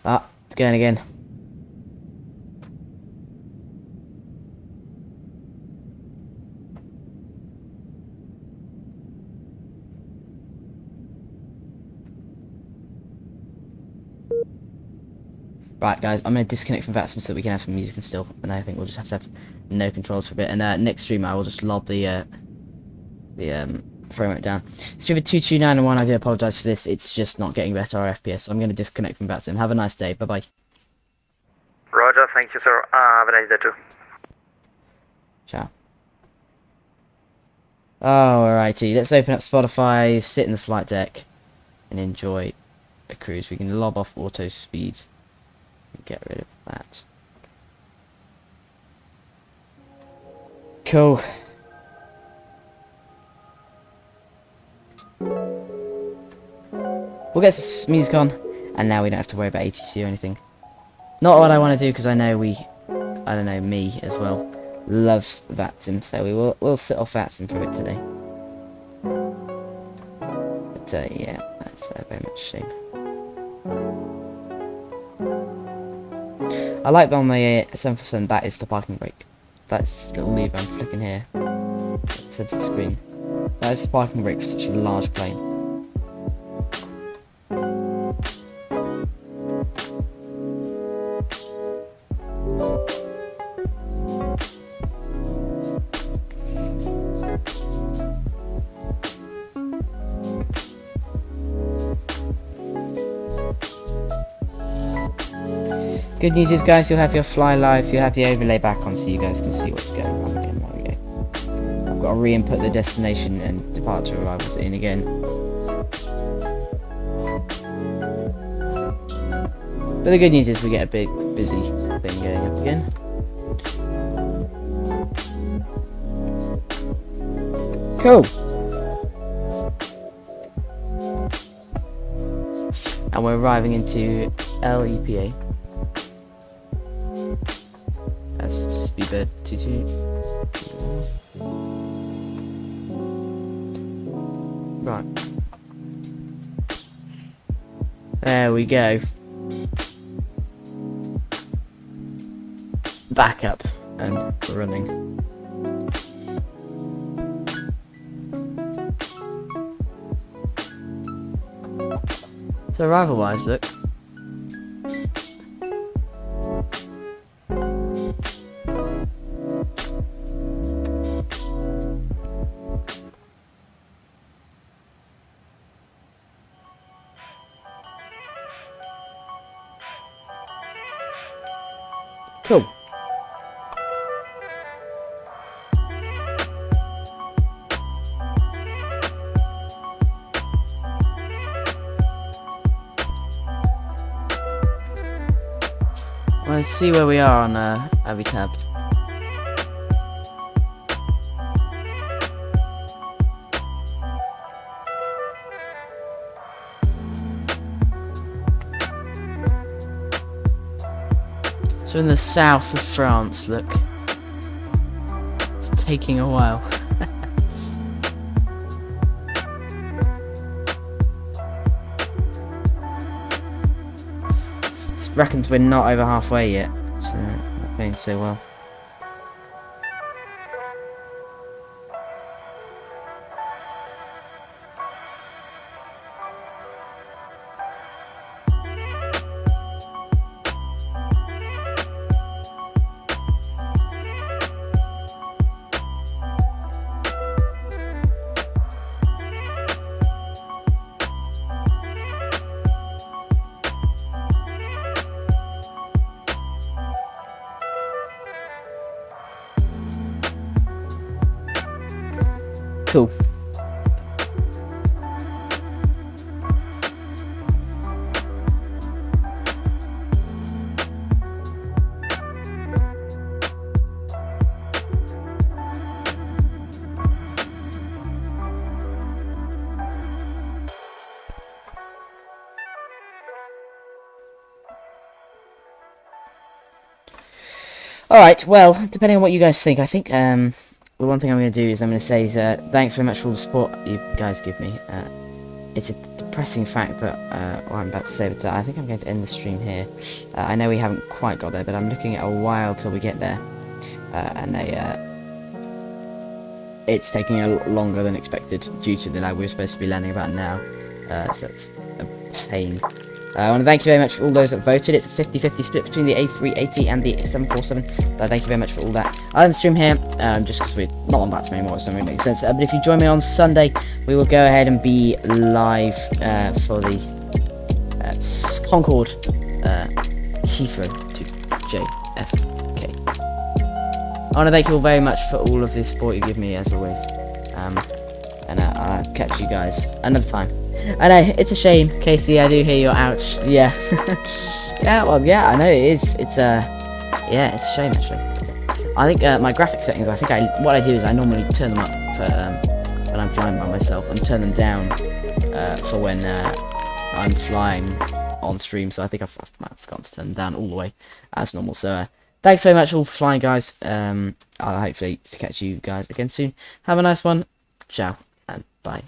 Ah, it's going again. Right, guys, I'm going to disconnect from VATSIM so that we can have some music and still, and I think we'll just have to have no controls for a bit. And next stream I will just lob the frame rate down. Streamer 2291, I do apologise for this. It's just not getting better our FPS. So I'm going to disconnect from VATSIM. Have a nice day. Bye bye. Roger, thank you, sir. Have a nice day too. Ciao. Alrighty, let's open up Spotify, sit in the flight deck, and enjoy a cruise. We can lob off auto speed. Get rid of that. Cool. We'll get some music on, and now we don't have to worry about ATC or anything. Not what I want to do, because I know me as well, loves VATSIM, so we'll sit off VATSIM for a bit today. But yeah, that's very much a shame. I like that on the 747, that is the parking brake. That's the little lever I'm flicking here. Centre screen. That is the parking brake for such a large plane. Good news is, guys, you'll have your fly live, you'll have the overlay back on so you guys can see what's going on again. There we go. I've got to re-input the destination and departure arrivals in again. But the good news is we get a big, busy thing going up again. Cool! And we're arriving into LEPA. That's Speedbird 22. Right. There we go. Back up and running. So arrival wise, look. Cool. Let's see where we are on Abbey Tab. So in the south of France, look. It's taking a while. Reckons we're not over halfway yet, so not going so well. Cool. Alright, well, depending on what you guys think, I think, the one thing I'm going to do is I'm going to say thanks very much for all the support you guys give me. it's a depressing fact that what I'm about to say, but I think I'm going to end the stream here. I know we haven't quite got there, but I'm looking at a while till we get there, and it's taking a lot longer than expected due to the lag. We were supposed to be landing about now, so it's a pain. I want to thank you very much for all those that voted. It's a 50-50 split between the A380 and the 747. But thank you very much for all that. I'll end the stream here, just because we're not on that anymore. It doesn't really make sense. But if you join me on Sunday, we will go ahead and be live for the Concorde Heathrow to JFK. I want to thank you all very much for all of the support you give me, as always. And I'll catch you guys another time. I know, it's a shame, Casey, I do hear your ouch. Yeah. Yeah, well, yeah, I know it is. It's yeah, it's a shame, actually. I think my graphic settings, what I do is I normally turn them up for when I'm flying by myself, and turn them down for when I'm flying on stream, so I think I've forgotten to turn them down all the way as normal. So thanks very much all for flying, guys. I'll hopefully catch you guys again soon. Have a nice one. Ciao and bye.